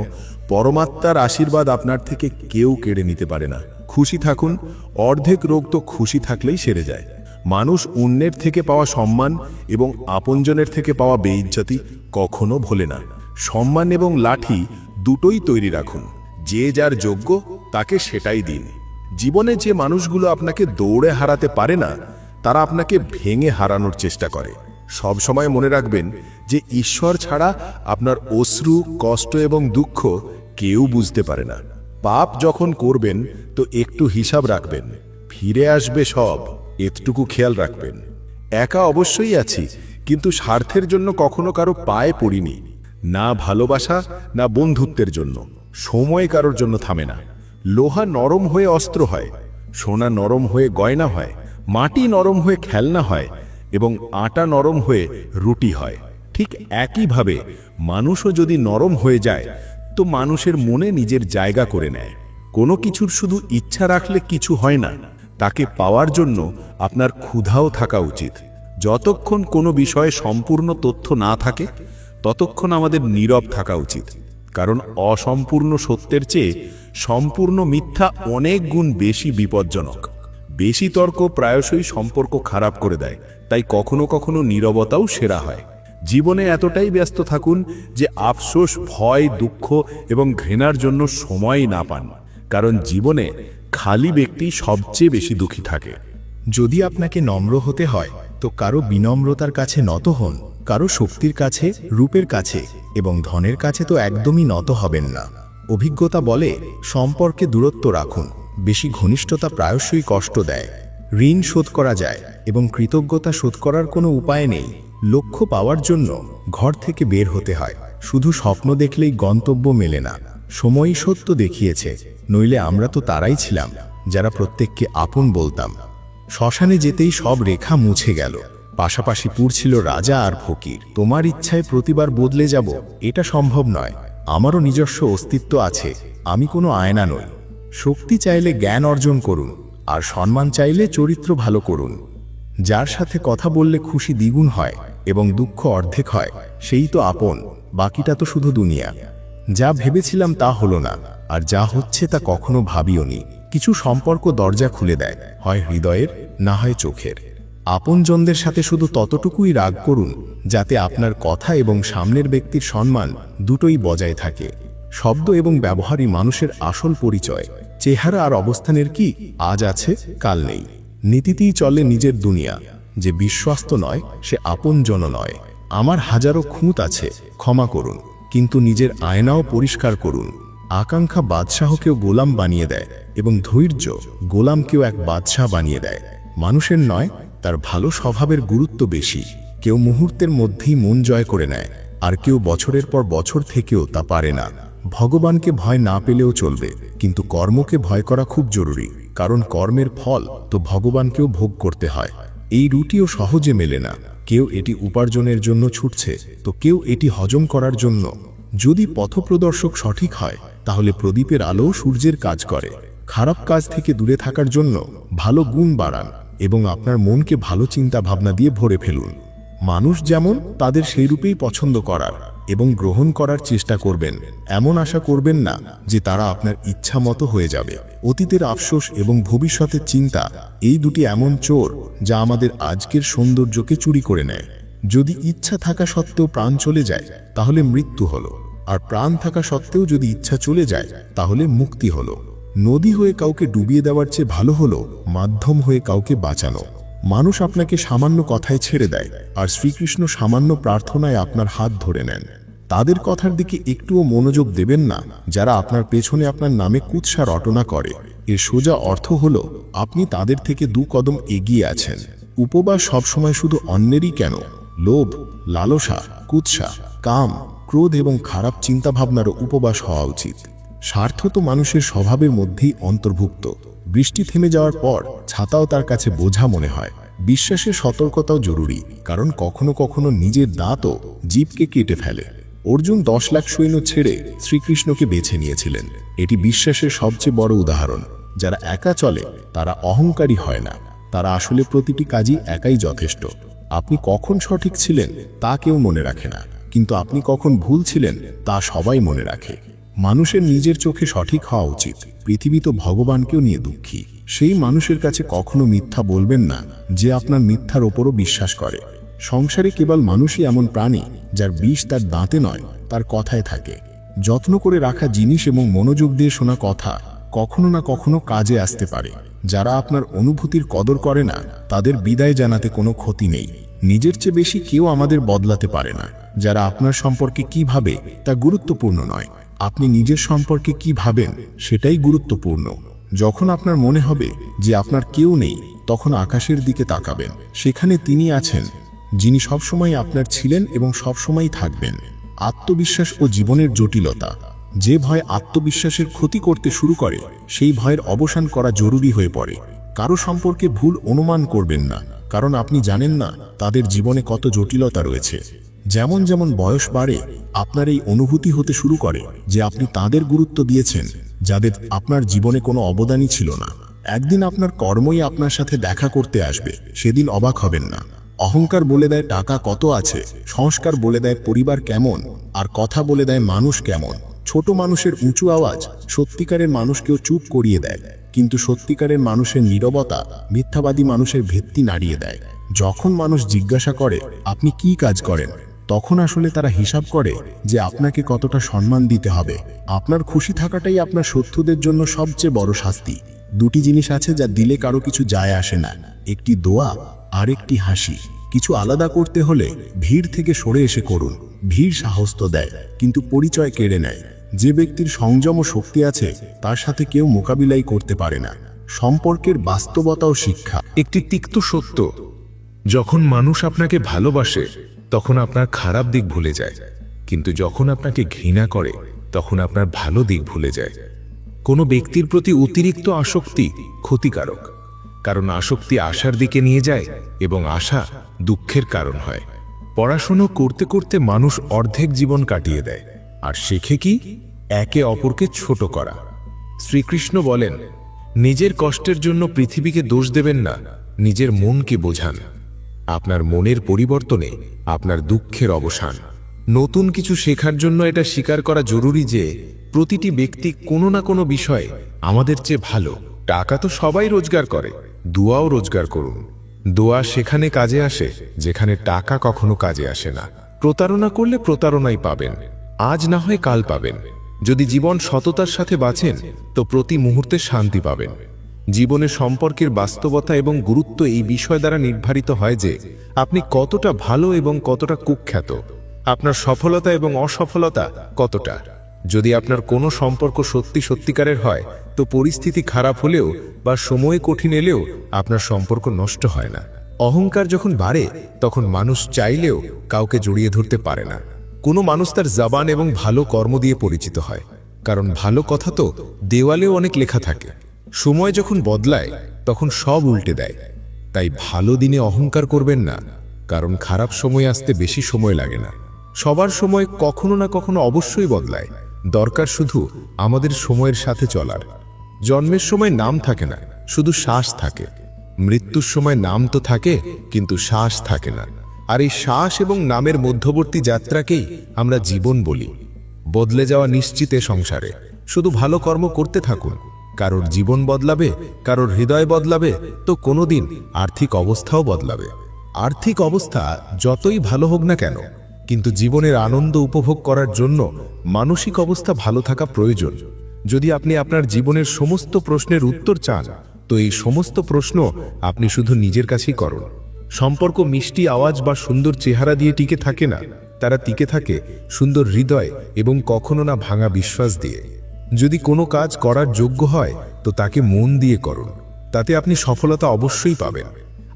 পরমাত্মার আশীর্বাদ আপনার থেকে কেউ কেড়ে নিতে পারে না। খুশি থাকুন, অর্ধেক রোগ তো খুশি থাকলেই সেরে যায়। মানুষ অন্যের থেকে পাওয়া সম্মান এবং আপনজনের থেকে পাওয়া বেইজ্জতি কখনো ভোলে না। সম্মান এবং লাঠি দুটোই তৈরি রাখুন, যে যার যোগ্য তাকে সেটাই দিন। জীবনে যে মানুষগুলো আপনাকে দৌড়ে হারাতে পারে না, তারা আপনাকে ভেঙে হারানোর চেষ্টা করে। সব সময় মনে রাখবেন যে ঈশ্বর ছাড়া আপনার অশ্রু, কষ্ট এবং দুঃখ কেউ বুঝতে পারে না। পাপ যখন করবেন তো একটু হিসাব রাখবেন, ফিরে আসবে সব, এতটুকু খেয়াল রাখবেন। একা অবশ্যই আছি, কিন্তু স্বার্থের জন্য কখনো কারো পায়ে পড়িনি, না ভালোবাসা না বন্ধুত্বের জন্য। সময় কারোর জন্য থামে না। লোহা নরম হয়ে অস্ত্র হয়, সোনা নরম হয়ে গয়না হয়, মাটি নরম হয়ে খেলনা হয়, এবং আটা নরম হয়ে রুটি হয়। ঠিক একইভাবে মানুষও যদি নরম হয়ে যায় তো মানুষের মনে নিজের জায়গা করে নেয়। কোনো কিছুর শুধু ইচ্ছা রাখলে কিছু হয় না, তাকে পাওয়ার জন্য আপনার ক্ষুধাও থাকা উচিত। যতক্ষণ কোনো বিষয়ে সম্পূর্ণ তথ্য না থাকে ততক্ষণ আমাদের নীরব থাকা উচিত, কারণ অসম্পূর্ণ সত্যের চেয়ে সম্পূর্ণ মিথ্যা অনেক গুণ বেশি বিপজ্জনক। বেশি তর্ক প্রায়শই সম্পর্ক খারাপ করে দেয়, তাই কখনো কখনো নীরবতাও সেরা হয়। জীবনে এতটাই ব্যস্ত থাকুন যে আফসোস, ভয়, দুঃখ এবং ঘৃণার জন্য সময় না পান, কারণ জীবনে খালি ব্যক্তি সবচেয়ে বেশি দুঃখী থাকে। যদি আপনাকে নম্র হতে হয় তো কারো বিনম্রতার কাছে নত হন, কারো শক্তির কাছে, রূপের কাছে এবং ধনের কাছে তো একদমই নত হবেন না। অভিজ্ঞতা বলে সম্পর্কে দূরত্ব রাখুন, বেশি ঘনিষ্ঠতা প্রায়শই কষ্ট দেয়। ঋণ শোধ করা যায় এবং কৃতজ্ঞতা শোধ করার কোনো উপায় নেই। লক্ষ্য পাওয়ার জন্য ঘর থেকে বের হতে হয়। শুধু স্বপ্ন দেখলেই গন্তব্য মেলে না। সময়ই সত্য দেখিয়েছে, নইলে আমরা তো তারাই ছিলাম যারা প্রত্যেককে আপন বলতাম। শ্মশানে যেতেই সব রেখা মুছে গেল। পাশাপাশি পুড়ছিল রাজা আর ফকির। তোমার ইচ্ছায় প্রতিবার বদলে যাব এটা সম্ভব নয়। আমারও নিজস্ব অস্তিত্ব আছে, আমি কোনো আয়না নই। শক্তি চাইলে জ্ঞান অর্জন করুন, আর সম্মান চাইলে চরিত্র ভালো করুন। যার সাথে কথা বললে খুশি দ্বিগুণ হয় এবং দুঃখ অর্ধেক হয়, সেই তো আপন, বাকিটা তো শুধু দুনিয়া। যা ভেবেছিলাম তা হলো না, আর যা হচ্ছে তা কখনো ভাবিওনি। কিছু সম্পর্ক দরজা খুলে দেয়, হয় হৃদয়ের, না হয় চোখের। আপনজনদের সাথে শুধু ততটুকুই রাগ করুন যাতে আপনার কথা এবং সামনের ব্যক্তির সম্মান দুটোই বজায় থাকে। শব্দ এবং ব্যবহারই মানুষের আসল পরিচয়। চেহারা আর অবস্থানের কি আজ আছে, কাল নেই। নীতিতেই চলে নিজের দুনিয়া। যে বিশ্বস্ত নয় সে আপনজন নয়। আমার হাজারো খুঁত আছে, ক্ষমা করুন, কিন্তু নিজের আয়নাও পরিষ্কার করুন। আকাঙ্ক্ষা বাদশাহকেও গোলাম বানিয়ে দেয় এবং ধৈর্য গোলামকেও এক বাদশাহ বানিয়ে দেয়। মানুষের নয়, তার ভালো স্বভাবের গুরুত্ব বেশি। কেউ মুহূর্তের মধ্যেই মন জয় করে নেয়, আর কেউ বছরের পর বছর থেকেও তা পারে না। ভগবানকে ভয় না পেলেও চলবে, কিন্তু কর্মকে ভয় করা খুব জরুরি, কারণ কর্মের ফল তো ভগবানকেও ভোগ করতে হয়। এই রুটিও সহজে মেলে না। কেউ এটি উপার্জনের জন্য ছুটছে, তো কেউ এটি হজম করার জন্য। যদি পথপ্রদর্শক সঠিক হয়, তাহলে প্রদীপের আলো সূর্যের কাজ করে। খারাপ কাজ থেকে দূরে থাকার জন্য ভালো গুণ বাড়ান এবং আপনার মনকে ভালো চিন্তা ভাবনা দিয়ে ভরে ফেলুন। মানুষ যেমন, তাদের সেই রূপেই পছন্দ করার এবং গ্রহণ করার চেষ্টা করবেন। এমন আশা করবেন না যে তারা আপনার ইচ্ছা মতো হয়ে যাবে। অতীতের আফসোস এবং ভবিষ্যতের চিন্তা, এই দুটি এমন চোর যা আমাদের আজকের সৌন্দর্যকে চুরি করে নেয়। যদি ইচ্ছা থাকা সত্ত্বেও প্রাণ চলে যায়, তাহলে মৃত্যু হলো, আর প্রাণ থাকা সত্ত্বেও যদি ইচ্ছা চলে যায়, তাহলে মুক্তি হলো। নদী হয়ে কাউকে ডুবিয়ে দেওয়ার চেয়ে ভালো হলো মাধ্যম হয়ে কাউকে বাঁচানো। মানুষ আপনাকে সামান্য কথায় ছেড়ে দেয়, আর শ্রীকৃষ্ণ সামান্য প্রার্থনায় আপনার হাত ধরে নেন। তাদের কথার দিকে একটুও মনোযোগ দেবেন না যারা আপনার পেছনে আপনার নামে কুৎসা রটনা করে। এর সোজা অর্থ হলো আপনি তাদের থেকে 2 কদম এগিয়ে আছেন। উপবাস সবসময় শুধু অন্যেরই কেন, লোভ, লালসা, কুৎসা, কাম, ক্রোধ এবং খারাপ চিন্তাভাবনারও উপবাস হওয়া উচিত। স্বার্থ তো মানুষের স্বভাবের মধ্যেই অন্তর্ভুক্ত। বৃষ্টি থেমে যাওয়ার পর ছাতাও তার কাছে বোঝা মনে হয়। বিশ্বাসের সতর্কতাও জরুরি, কারণ কখনো কখনো নিজের দাঁতও জীবকে কেটে ফেলে। অর্জুন 10 লাখ সৈন্য ছেড়ে শ্রীকৃষ্ণকে বেছে নিয়েছিলেন। এটি বিশ্বাসের সবচেয়ে বড় উদাহরণ। যারা একা চলে তারা অহংকারী হয় না, তারা আসলে প্রতিটি কাজই একাই যথেষ্ট। আপনি কখন সঠিক ছিলেন তা কেউ মনে রাখে না, কিন্তু আপনি কখন ভুল ছিলেন তা সবাই মনে রাখে। মানুষের নিজের চোখে সঠিক হওয়া উচিত। পৃথিবী তো ভগবানকেও নিয়ে দুঃখী। সেই মানুষের কাছে কখনো মিথ্যা বলবেন না যে আপনার মিথ্যার ওপরও বিশ্বাস করে। সংসারে কেবল মানুষই এমন প্রাণী যার বিষ তার দাঁতে নয়, তার কথায় থাকে। যত্ন করে রাখা জিনিস এবং মনোযোগ দিয়ে শোনা কথা কখনো না কখনো কাজে আসতে পারে। যারা আপনার অনুভূতির কদর করে না, তাদের বিদায় জানাতে কোনো ক্ষতি নেই। নিজের চেয়ে বেশি কেউ আমাদের বদলাতে পারে না। যারা আপনার সম্পর্কে কি ভাবে তা গুরুত্বপূর্ণ নয়, আপনি নিজের সম্পর্কে কি ভাবেন সেটাই গুরুত্বপূর্ণ। যখন আপনার মনে হবে যে আপনার কেউ নেই, তখন আকাশের দিকে তাকাবেন। সেখানে তিনি আছেন, যিনি সবসময় আপনার ছিলেন এবং সবসময় থাকবেন। আত্মবিশ্বাস ও জীবনের জটিলতা। যে ভয় আত্মবিশ্বাসের ক্ষতি করতে শুরু করে, সেই ভয়ের অবসান করা জরুরি হয়ে পড়ে। কারো সম্পর্কে ভুল অনুমান করবেন না, কারণ আপনি জানেন না তাদের জীবনে কত জটিলতা রয়েছে। যেমন যেমন বয়স বাড়ে, আপনার এই অনুভূতি হতে শুরু করে যে আপনি তাদের গুরুত্ব দিয়েছেন যাদের আপনার জীবনে কোনো অবদানই ছিল না। একদিন আপনার কর্মই আপনার সাথে দেখা করতে আসবে, সেদিন অবাক হবেন না। অহংকার বলে দেয় টাকা কত আছে, সংস্কার বলে দেয় পরিবার কেমন, আর কথা বলে দেয় মানুষ কেমন। ছোট মানুষের উঁচু আওয়াজ সত্যিকারের মানুষকেও চুপ করিয়ে দেয়, কিন্তু সত্যিকারের মানুষের নীরবতা মিথ্যাবাদী মানুষের ভিত্তি নাড়িয়ে দেয়। যখন মানুষ জিজ্ঞাসা করে আপনি কি কাজ করেন, তখন আসলে তারা হিসাব করে যে আপনাকে কতটা সম্মান দিতে হবে। আপনার খুশি থাকাটাই আপনার শত্রুদের জন্য সবচেয়ে বড় শাস্তি। 2টি জিনিস আছে যা দিলে কারো কিছু যায় আসে না, একটি দোয়া আর একটি হাসি। কিছু আলাদা করতে হলে ভিড় থেকে সরে এসে করুন। ভিড় সাহস তো দেয়, কিন্তু পরিচয় কেড়ে নেয়। যে ব্যক্তির সংযম ও শক্তি আছে, তার সাথে কেউ মোকাবিলাই করতে পারে না। সম্পর্কের বাস্তবতা ও শিক্ষা। একটি তিক্ত সত্য, যখন মানুষ আপনাকে ভালোবাসে তখন আপনার খারাপ দিক ভুলে যায়, কিন্তু যখন আপনাকে ঘৃণা করে তখন আপনার ভালো দিক ভুলে যায়। কোনো ব্যক্তির প্রতি অতিরিক্ত আসক্তি ক্ষতিকারক, কারণ আসক্তি আশার দিকে নিয়ে যায় এবং আশা দুঃখের কারণ হয়। পড়াশুনো করতে করতে মানুষ অর্ধেক জীবন কাটিয়ে দেয়, আর শেখে কি? একে অপরকে ছোট করা। শ্রীকৃষ্ণ বলেন, নিজের কষ্টের জন্য পৃথিবীকে দোষ দেবেন না, নিজের মনকে বোঝান। আপনার মনের পরিবর্তনে আপনার দুঃখের অবসান। নতুন কিছু শেখার জন্য এটা স্বীকার করা জরুরি যে প্রতিটি ব্যক্তি কোনো না কোনো বিষয়ে আমাদের চেয়ে ভালো। টাকা তো সবাই রোজগার করে, দোয়াও রোজগার করুন। দোয়া সেখানে কাজে আসে যেখানে টাকা কখনো কাজে আসে না। প্রতারণা করলে প্রতারণাই পাবেন, আজ না হয় কাল পাবেন। যদি জীবন সততার সাথে বাঁচেন তো প্রতি মুহূর্তে শান্তি পাবেন। জীবনের সম্পর্কের বাস্তবতা এবং গুরুত্ব এই বিষয় দ্বারা নির্ধারিত হয় যে আপনি কতটা ভালো এবং কতটা কুখ্যাত, আপনার সফলতা এবং অসফলতা কতটা। যদি আপনার কোনো সম্পর্ক সত্যিকারের হয় তো পরিস্থিতি খারাপ হলেও বা সময় কঠিন এলেও আপনার সম্পর্ক নষ্ট হয় না। অহংকার যখন বাড়ে তখন মানুষ চাইলেও কাউকে জড়িয়ে ধরতে পারে না। কোনো মানুষ তার জবান এবং ভালো কর্ম দিয়ে পরিচিত হয়, কারণ ভালো কথা তো দেওয়ালেও অনেক লেখা থাকে। সময় যখন বদলায় তখন সব উল্টে দেয়। তাই ভালো দিনে অহংকার করবেন না, কারণ খারাপ সময় আসতে বেশি সময় লাগে না। সবার সময় কখনো না কখনো অবশ্যই বদলায়, দরকার শুধু আমাদের সময়ের সাথে চলার। জন্মের সময় নাম থাকে না, শুধু শ্বাস থাকে। মৃত্যুর সময় নাম তো থাকে কিন্তু শ্বাস থাকে না। আর এই শ্বাস এবং নামের মধ্যবর্তী যাত্রাকেই আমরা জীবন বলি। বদলে যাওয়া নিশ্চিত এ সংসারে, শুধু ভালো কর্ম করতে থাকুন। কারোর জীবন বদলাবে, কারোর হৃদয় বদলাবে, তো কোনোদিন আর্থিক অবস্থাও বদলাবে। আর্থিক অবস্থা যতই ভালো হোক না কেন, কিন্তু জীবনের আনন্দ উপভোগ করার জন্য মানসিক অবস্থা ভালো থাকা প্রয়োজন। যদি আপনি আপনার জীবনের সমস্ত প্রশ্নের উত্তর চান তো এই সমস্ত প্রশ্ন আপনি শুধু নিজের কাছেই করুন। সম্পর্ক মিষ্টি আওয়াজ বা সুন্দর চেহারা দিয়ে টিকে থাকে না, তারা টিকে থাকে সুন্দর হৃদয় এবং কখনো না ভাঙা বিশ্বাস দিয়ে। যদি কোনো কাজ করার যোগ্য হয় তো তাকে মন দিয়ে করুন, তাতে আপনি সফলতা অবশ্যই পাবেন।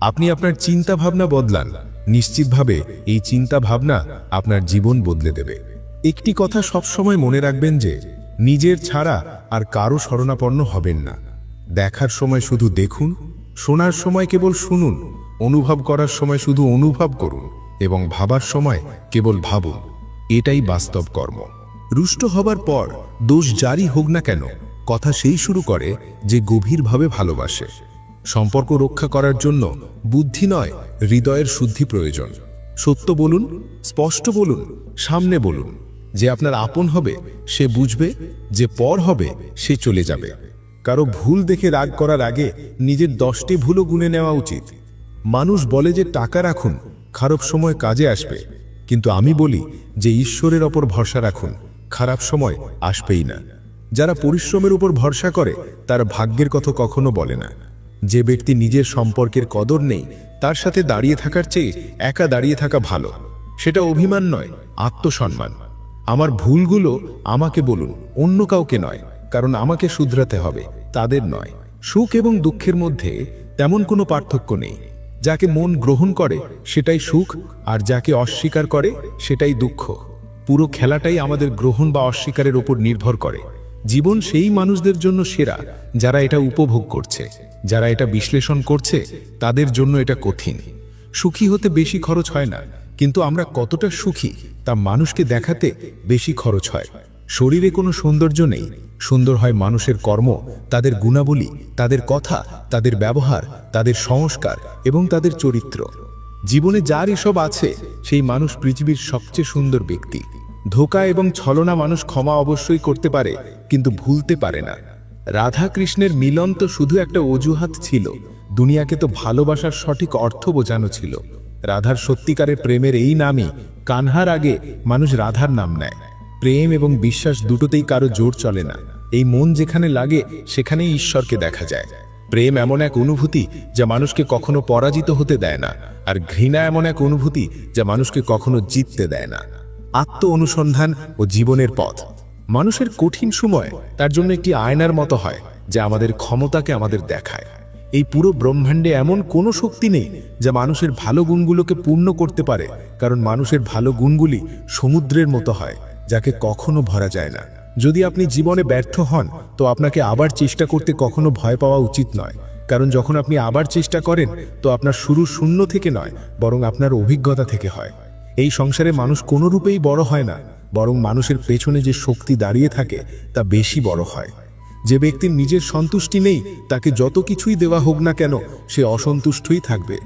আপনি আপনার চিন্তা ভাবনা বদলান, নিশ্চিতভাবে এই চিন্তা ভাবনা আপনার জীবন বদলে দেবে। একটি কথা সবসময় মনে রাখবেন যে নিজের ছাড়া আর কারো শরণাপন্ন হবেন না। দেখার সময় শুধু দেখুন, শোনার সময় কেবল শুনুন, অনুভব করার সময় শুধু অনুভব করুন এবং ভাবার সময় কেবল ভাবুন। এটাই বাস্তব কর্ম। রুষ্ট হবার পর দোষ জারি হোক না কেন, কথা সেই শুরু করে যে গভীরভাবে ভালোবাসে। সম্পর্ক রক্ষা করার জন্য বুদ্ধি নয়, হৃদয়ের শুদ্ধি প্রয়োজন। সত্য বলুন, স্পষ্ট বলুন, সামনে বলুন। যে আপনার আপন হবে সে বুঝবে, যে পর হবে সে চলে যাবে। কারো ভুল দেখে রাগ করার আগে নিজের 10টি ভুলও গুনে নেওয়া উচিত। মানুষ বলে যে টাকা রাখুন, খারাপ সময় কাজে আসবে, কিন্তু আমি বলি যে ঈশ্বরের ওপর ভরসা রাখুন, খারাপ সময় আসবেই না। যারা পরিশ্রমের উপর ভরসা করে তারা ভাগ্যের কথা কখনো বলে না। যে ব্যক্তি নিজের সম্পর্কের কদর নেই তার সাথে দাঁড়িয়ে থাকার চেয়ে একা দাঁড়িয়ে থাকা ভালো। সেটা অভিমান নয়, আত্মসম্মান। আমার ভুলগুলো আমাকে বলুন, অন্য কাউকে নয়, কারণ আমাকে শুধরাতে হবে, তাদের নয়। সুখ এবং দুঃখের মধ্যে তেমন কোনো পার্থক্য নেই। যাকে মন গ্রহণ করে সেটাই সুখ, আর যাকে অস্বীকার করে সেটাই দুঃখ। পুরো খেলাটাই আমাদের গ্রহণ বা অস্বীকারের উপর নির্ভর করে। জীবন সেই মানুষদের জন্য সেরা যারা এটা উপভোগ করছে। যারা এটা বিশ্লেষণ করছে তাদের জন্য এটা কঠিন। সুখী হতে বেশি খরচ হয় না, কিন্তু আমরা কতটা সুখী তা মানুষকে দেখাতে বেশি খরচ হয়। শরীরে কোনো সৌন্দর্য নেই, সুন্দর হয় মানুষের কর্ম, তাদের গুণাবলী, তাদের কথা, তাদের ব্যবহার, তাদের সংস্কার এবং তাদের চরিত্র। জীবনে যার এসব আছে সেই মানুষ পৃথিবীর সবচেয়ে সুন্দর ব্যক্তি। ধোঁকা এবং ছলনা মানুষ ক্ষমা অবশ্যই করতে পারে, কিন্তু ভুলতে পারে না। রাধা কৃষ্ণের মিলন তো শুধু একটা অজুহাত ছিল, দুনিয়াকে তো ভালোবাসার সঠিক অর্থ বোঝানো ছিল। রাধার সত্যিকারের প্রেমের এই নামই কানহার আগে মানুষ রাধার নাম নেয়। প্রেম এবং বিশ্বাস দুটোতেই কারো জোর চলে না। এই মন যেখানে লাগে সেখানেই ঈশ্বরকে দেখা যায়। প্রেম এমন এক অনুভূতি যা মানুষকে কখনো পরাজিত হতে দেয় না, আর ঘৃণা এমন এক অনুভূতি যা মানুষকে কখনো জিততে দেয় না। আত্ম অনুসন্ধান ও জীবনের পথ। মানুষের কঠিন সময় তার জন্য একটি আয়নার মতো হয়। যা আমাদের ক্ষমতাকে আমাদের দেখায়। এই পুরো ব্রহ্মাণ্ডে এমন কোনো শক্তি নেই যা মানুষের ভালো গুণগুলোকে পূর্ণ করতে পারে, কারণ মানুষের ভালো গুণগুলি সমুদ্রের মতো হয়, যাকে কখনো ভরা যায় না। যদি আপনি জীবনে ব্যর্থ হন, তো আপনাকে আবার চেষ্টা করতে কখনো ভয় পাওয়া উচিত নয়, কারণ যখন আপনি আবার চেষ্টা করেন, তো আপনার শুরু শূন্য থেকে নয়, বরং আপনার অভিজ্ঞতা থেকে হয়। এই সংসারে মানুষ কোনো রূপেই বড় হয় না, বরং মানুষের পেছনে যে শক্তি দাঁড়িয়ে থাকে তা বেশি বড় হয়। যে ব্যক্তির নিজের সন্তুষ্টি নেই, তাকে যত কিছুই দেওয়া হোক না কেন, সে অসন্তুষ্টই থাকবে।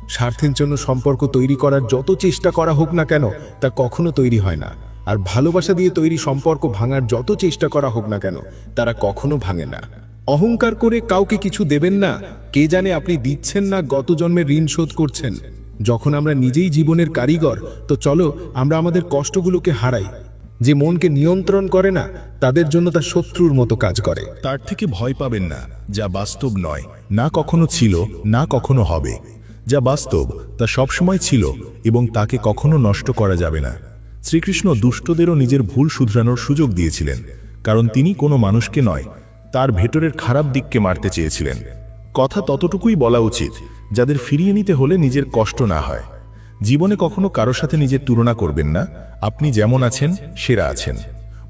স্বার্থের জন্য সম্পর্ক তৈরি করার যত চেষ্টা করা হোক না কেন, তা কখনো তৈরি হয় না। আর ভালোবাসা দিয়ে তৈরি সম্পর্ক ভাঙার যত চেষ্টা করা হোক না কেন, তারা কখনো ভাঙে না। অহংকার করে কাউকে কিছু দেবেন না, কে জানে আপনি দিচ্ছেন না গত জন্মের ঋণ শোধ করছেন। যখন আমরা নিজেই জীবনের কারিগর, তো চলো আমরা আমাদের কষ্টগুলোকে হারাই। যে মনকে নিয়ন্ত্রণ করে না, তাদের জন্য তা শত্রুর মতো কাজ করে। তার থেকে ভয় পাবেন না যা বাস্তব নয়। না কখনো ছিল, না কখনো হবে। যা বাস্তব তা সবসময় ছিল এবং তাকে কখনো নষ্ট করা যাবে না। শ্রীকৃষ্ণ দুষ্টদেরও নিজের ভুল শুধরানোর সুযোগ দিয়েছিলেন, কারণ তিনি কোনো মানুষকে নয়, তার ভেতরের খারাপ দিককে মারতে চেয়েছিলেন। কথা ততটুকুই বলা উচিত যাদের ফিরিয়ে নিতে হলে নিজের কষ্ট না হয়। জীবনে কখনো কারো সাথে নিজের তুলনা করবেন না। আপনি যেমন আছেন সেরা আছেন।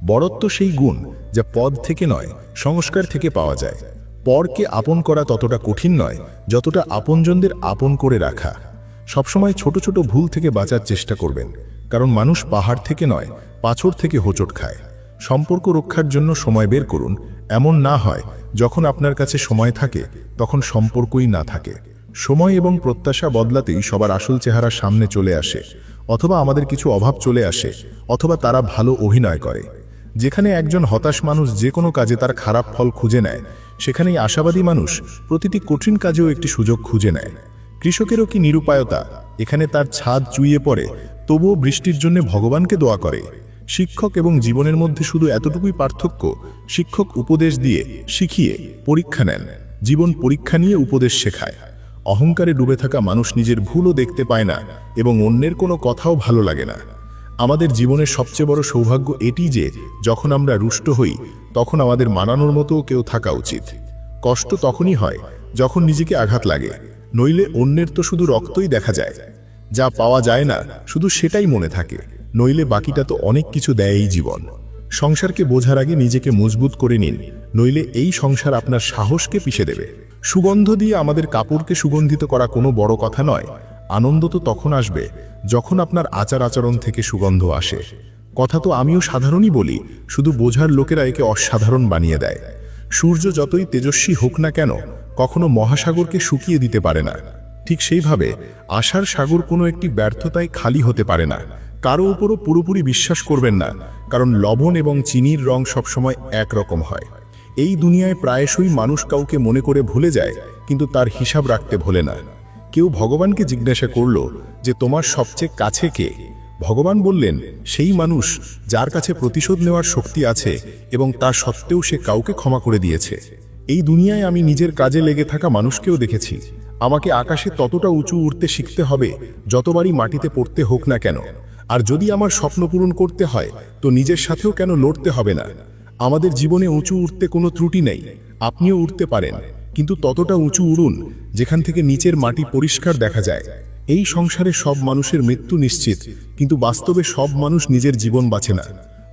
বড়ত্ব সেই গুণ যা পদ থেকে নয়, সংস্কার থেকে পাওয়া যায়। পরকে আপন করা ততটা কঠিন নয় যতটা আপনজনদের আপন করে রাখা। সবসময় ছোট ছোট ভুল থেকে বাঁচার চেষ্টা করবেন, কারণ মানুষ পাহাড় থেকে নয়, পাথর থেকে হোঁচট খায়। সম্পর্ক রক্ষার জন্য সময় বের করুন। এমন না হয় যখন আপনার কাছে সময় থাকে তখন সম্পর্কই না থাকে। সময় এবং প্রত্যাশা বদলাতেই সবার আসল চেহারা সামনে চলে আসে। অথবা আমাদের কিছু অভাব চলে আসে, অথবা তারা ভালো অভিনয় করে। যেখানে একজন হতাশ মানুষ যে কোনো কাজে তার খারাপ ফল খুঁজে নেয়, সেখানেই আশাবাদী মানুষ প্রতিটি কঠিন কাজেও একটি সুযোগ খুঁজে নেয়। কৃষকেরও কি নিরুপায়তা, এখানে তার ছাদ চুইয়ে পড়ে, তবুও বৃষ্টির জন্য ভগবানকে দোয়া করে। শিক্ষক এবং জীবনের মধ্যে শুধু এতটুকুই পার্থক্য, শিক্ষক উপদেশ দিয়ে শিখিয়ে পরীক্ষা নেন, জীবন পরীক্ষা নিয়ে উপদেশ শেখায়। অহংকারে ডুবে থাকা মানুষ নিজের ভুলও দেখতে পায় না এবং অন্যের কোনো কথাও ভালো লাগে না। আমাদের জীবনের সবচেয়ে বড় সৌভাগ্য এটি যে যখন আমরা রুষ্ট হই, তখন আমাদের মানানোর মতো কেউ থাকা উচিত। কষ্ট তখনই হয় যখন নিজেকে আঘাত লাগে, নইলে অন্যের তো শুধু রক্তই দেখা যায়। যা পাওয়া যায় না শুধু সেটাই মনে থাকে, নইলে বাকিটা তো অনেক কিছু দেয় এই জীবন। সংসারকে বোঝার আগে নিজেকে মজবুত করে নিন, নইলে এই সংসার আপনার সাহসকে পিষে দেবে। সুগন্ধ দিয়ে আমাদের কাপড়কে সুগন্ধিত করা কোনো বড় কথা নয়। আনন্দ তো তখন আসবে যখন আপনার আচার আচরণ থেকে সুগন্ধ আসে। কথা তো আমিও সাধারণই বলি, শুধু বোঝার লোকেরা একে অসাধারণ বানিয়ে দেয়। সূর্য যতই তেজস্বী হোক না কেন, কখনো মহাসাগরকে শুকিয়ে দিতে পারে না। ঠিক সেইভাবে আশার সাগর কোনো একটি ব্যর্থতায় খালি হতে পারে না। কারো উপরও পুরোপুরি বিশ্বাস করবেন না, কারণ লবণ এবং চিনির রং সবসময় একরকম হয়। এই দুনিয়ায় প্রায়শই মানুষ কাউকে মনে করে ভুলে যায়, কিন্তু তার হিসাব রাখতে ভোলে না। কেউ ভগবানকে জিজ্ঞাসা করল যে তোমার সবচেয়ে কাছে কে? ভগবান বললেন, সেই মানুষ যার কাছে প্রতিশোধ নেওয়ার শক্তি আছে এবং তা সত্ত্বেও সে কাউকে ক্ষমা করে দিয়েছে। এই দুনিয়ায় আমি নিজের কাজে লেগে থাকা মানুষকেও দেখেছি। আমাকে আকাশে ততটা উঁচু উঠতে শিখতে হবে যতবারই মাটিতে পড়তে হোক না কেন। আর যদি আমার স্বপ্ন পূরণ করতে হয়, তো নিজের সাথেও কেন লড়তে হবে না। আমাদের জীবনে উঁচু উঠতে কোনো ত্রুটি নেই, আপনিও উঠতে পারেন, কিন্তু ততটা উঁচু উড়ুন যেখান থেকে নিচের মাটি পরিষ্কার দেখা যায়। এই সংসারে সব মানুষের মৃত্যু নিশ্চিত, কিন্তু বাস্তবে সব মানুষ নিজের জীবন বাঁচে না।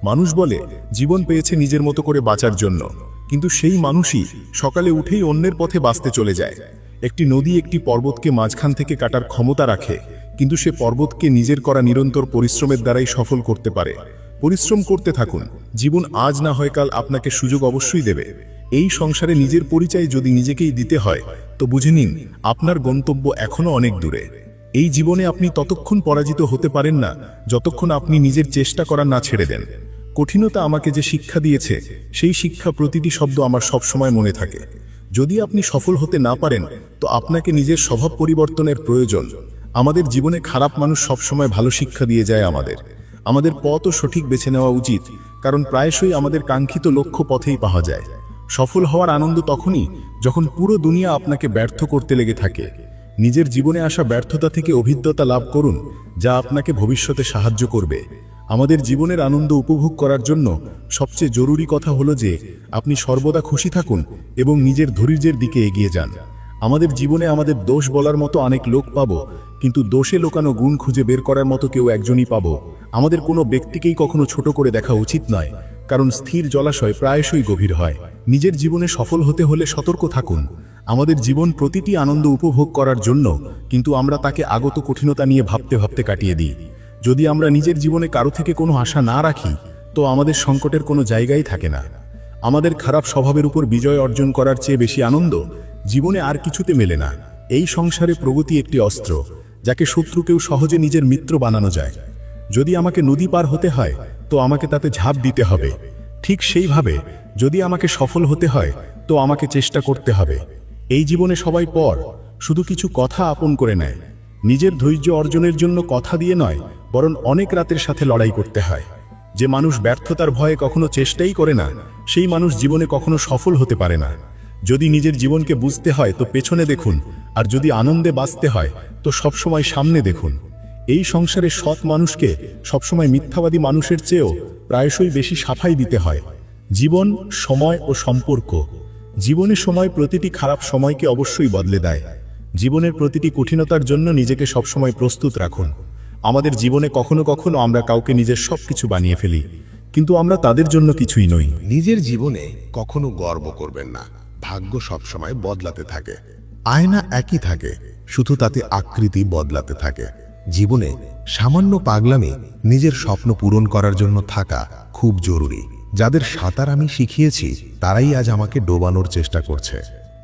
মানুষ বলে জীবন পেয়েছে নিজের মতো করে বাঁচার জন্য, কিন্তু সেই মানুষই সকালে উঠেই অন্যের পথে বাঁচতে চলে যায়। একটি নদী একটি পর্বতকে মাঝখান থেকে কাটার ক্ষমতা রাখে, কিন্তু সে পর্বতকে নিজের করা নিরন্তর পরিশ্রমের দ্বারাই সফল করতে পারে। পরিশ্রম করতে থাকুন, জীবন আজ না হয় কাল আপনাকে সুযোগ অবশ্যই দেবে। এই সংসারে নিজের পরিচয় যদি নিজেকেই দিতে হয়, তো বুঝে নিন আপনার গন্তব্য এখনো অনেক দূরে। এই জীবনে আপনি ততক্ষণ পরাজিত হতে পারেন না যতক্ষণ আপনি নিজের চেষ্টা করা না ছেড়ে দেন। কঠিনতা আমাকে যে শিক্ষা দিয়েছে, সেই শিক্ষা প্রতিটি শব্দ আমার সবসময় মনে থাকে। যদি আপনি সফল হতে না পারেন, তো আপনাকে নিজের স্বভাব পরিবর্তনের প্রয়োজন। আমাদের জীবনে খারাপ মানুষ সবসময় ভালো শিক্ষা দিয়ে যায় আমাদের পথও সঠিক বেছে নেওয়া উচিত, কারণ প্রায়শই আমাদের কাঙ্ক্ষিত লক্ষ্য পথেই পাওয়া যায়। সফল হওয়ার আনন্দ তখনই যখন পুরো দুনিয়া আপনাকে ব্যর্থ করতে লেগে থাকে। নিজের জীবনে আসা ব্যর্থতা থেকে অভিজ্ঞতা লাভ করুন, যা আপনাকে ভবিষ্যতে সাহায্য করবে। আমাদের জীবনের আনন্দ উপভোগ করার জন্য সবচেয়ে জরুরি কথা হলো যে আপনি সর্বদা খুশি থাকুন এবং নিজের ধৈর্যের দিকে এগিয়ে যান। আমাদের জীবনে আমাদের দোষ বলার মতো অনেক লোক পাবো, কিন্তু দোষে লোকানো গুণ খুঁজে বের করার মতো কেউ একজনই পাবো। আমাদের কোনো ব্যক্তিকেই কখনো ছোট করে দেখা উচিত নয়, কারণ স্থির জলাশয় প্রায়শই গভীর হয়। নিজের জীবনে সফল হতে হলে সতর্ক থাকুন। আমাদের জীবন প্রতিটি আনন্দ উপভোগ করার জন্য, কিন্তু আমরা তাকে আগত কঠিনতা নিয়ে ভাবতে ভাবতে কাটিয়ে দিই। যদি আমরা নিজের জীবনে কারো থেকে কোনো আশা না রাখি, তো আমাদের সংকটের কোনো জায়গাই থাকে না। আমাদের খারাপ স্বভাবের উপর বিজয় অর্জন করার চেয়ে বেশি আনন্দ জীবনে আর কিছুতে মেলে না। এই সংসারে প্রগতি একটি অস্ত্র, যাকে শত্রুকেও সহজে নিজের মিত্র বানানো যায়। যদি আমাকে নদী পার হতে হয়, তো আমাকে তাতে ঝাঁপ দিতে হবে। ঠিক সেইভাবে যদি আমাকে সফল হতে হয়, তো আমাকে চেষ্টা করতে হবে। এই জীবনে সবাই পর শুধু কিছু কথা আপন করে নেয়। নিজের ধৈর্য অর্জনের জন্য কথা দিয়ে নয়, বরং অনেক রাতের সাথে লড়াই করতে হয়। যে মানুষ ব্যর্থতার ভয়ে কখনো চেষ্টাই করে না, সেই মানুষ জীবনে কখনো সফল হতে পারে না। যদি নিজের জীবনকে বুঝতে হয়, তো পেছনে দেখুন, আর যদি আনন্দে বাঁচতে হয়, তো সবসময় সামনে দেখুন। এই সংসারে সৎ মানুষকে সবসময় মিথ্যাবাদী মানুষের চেয়েও প্রায়শই বেশি সাফাই দিতে হয়। জীবন, সময় ও সম্পর্ক। জীবনের সময় প্রতিটি খারাপ সময়কে অবশ্যই বদলে দেয়। জীবনের প্রতিটি কঠিনতার জন্য নিজেকে সবসময় প্রস্তুত রাখুন। আমাদের জীবনে কখনো কখনো আমরা কাউকে নিজের সবকিছু বানিয়ে ফেলি, কিন্তু আমরা তাদের জন্য কিছুই নই। নিজের জীবনে কখনো গর্ব করবেন না। ভাগ্য সবসময় বদলাতে থাকে। আয়না একই থাকে, শুধু তাতে আকৃতি বদলাতে থাকে। জীবনে সামান্য পাগলামি নিজের স্বপ্ন পূরণ করার জন্য থাকা খুব জরুরি। যাদের সাঁতার আমি শিখিয়েছি, তারাই আজ আমাকে ডোবানোর চেষ্টা করছে।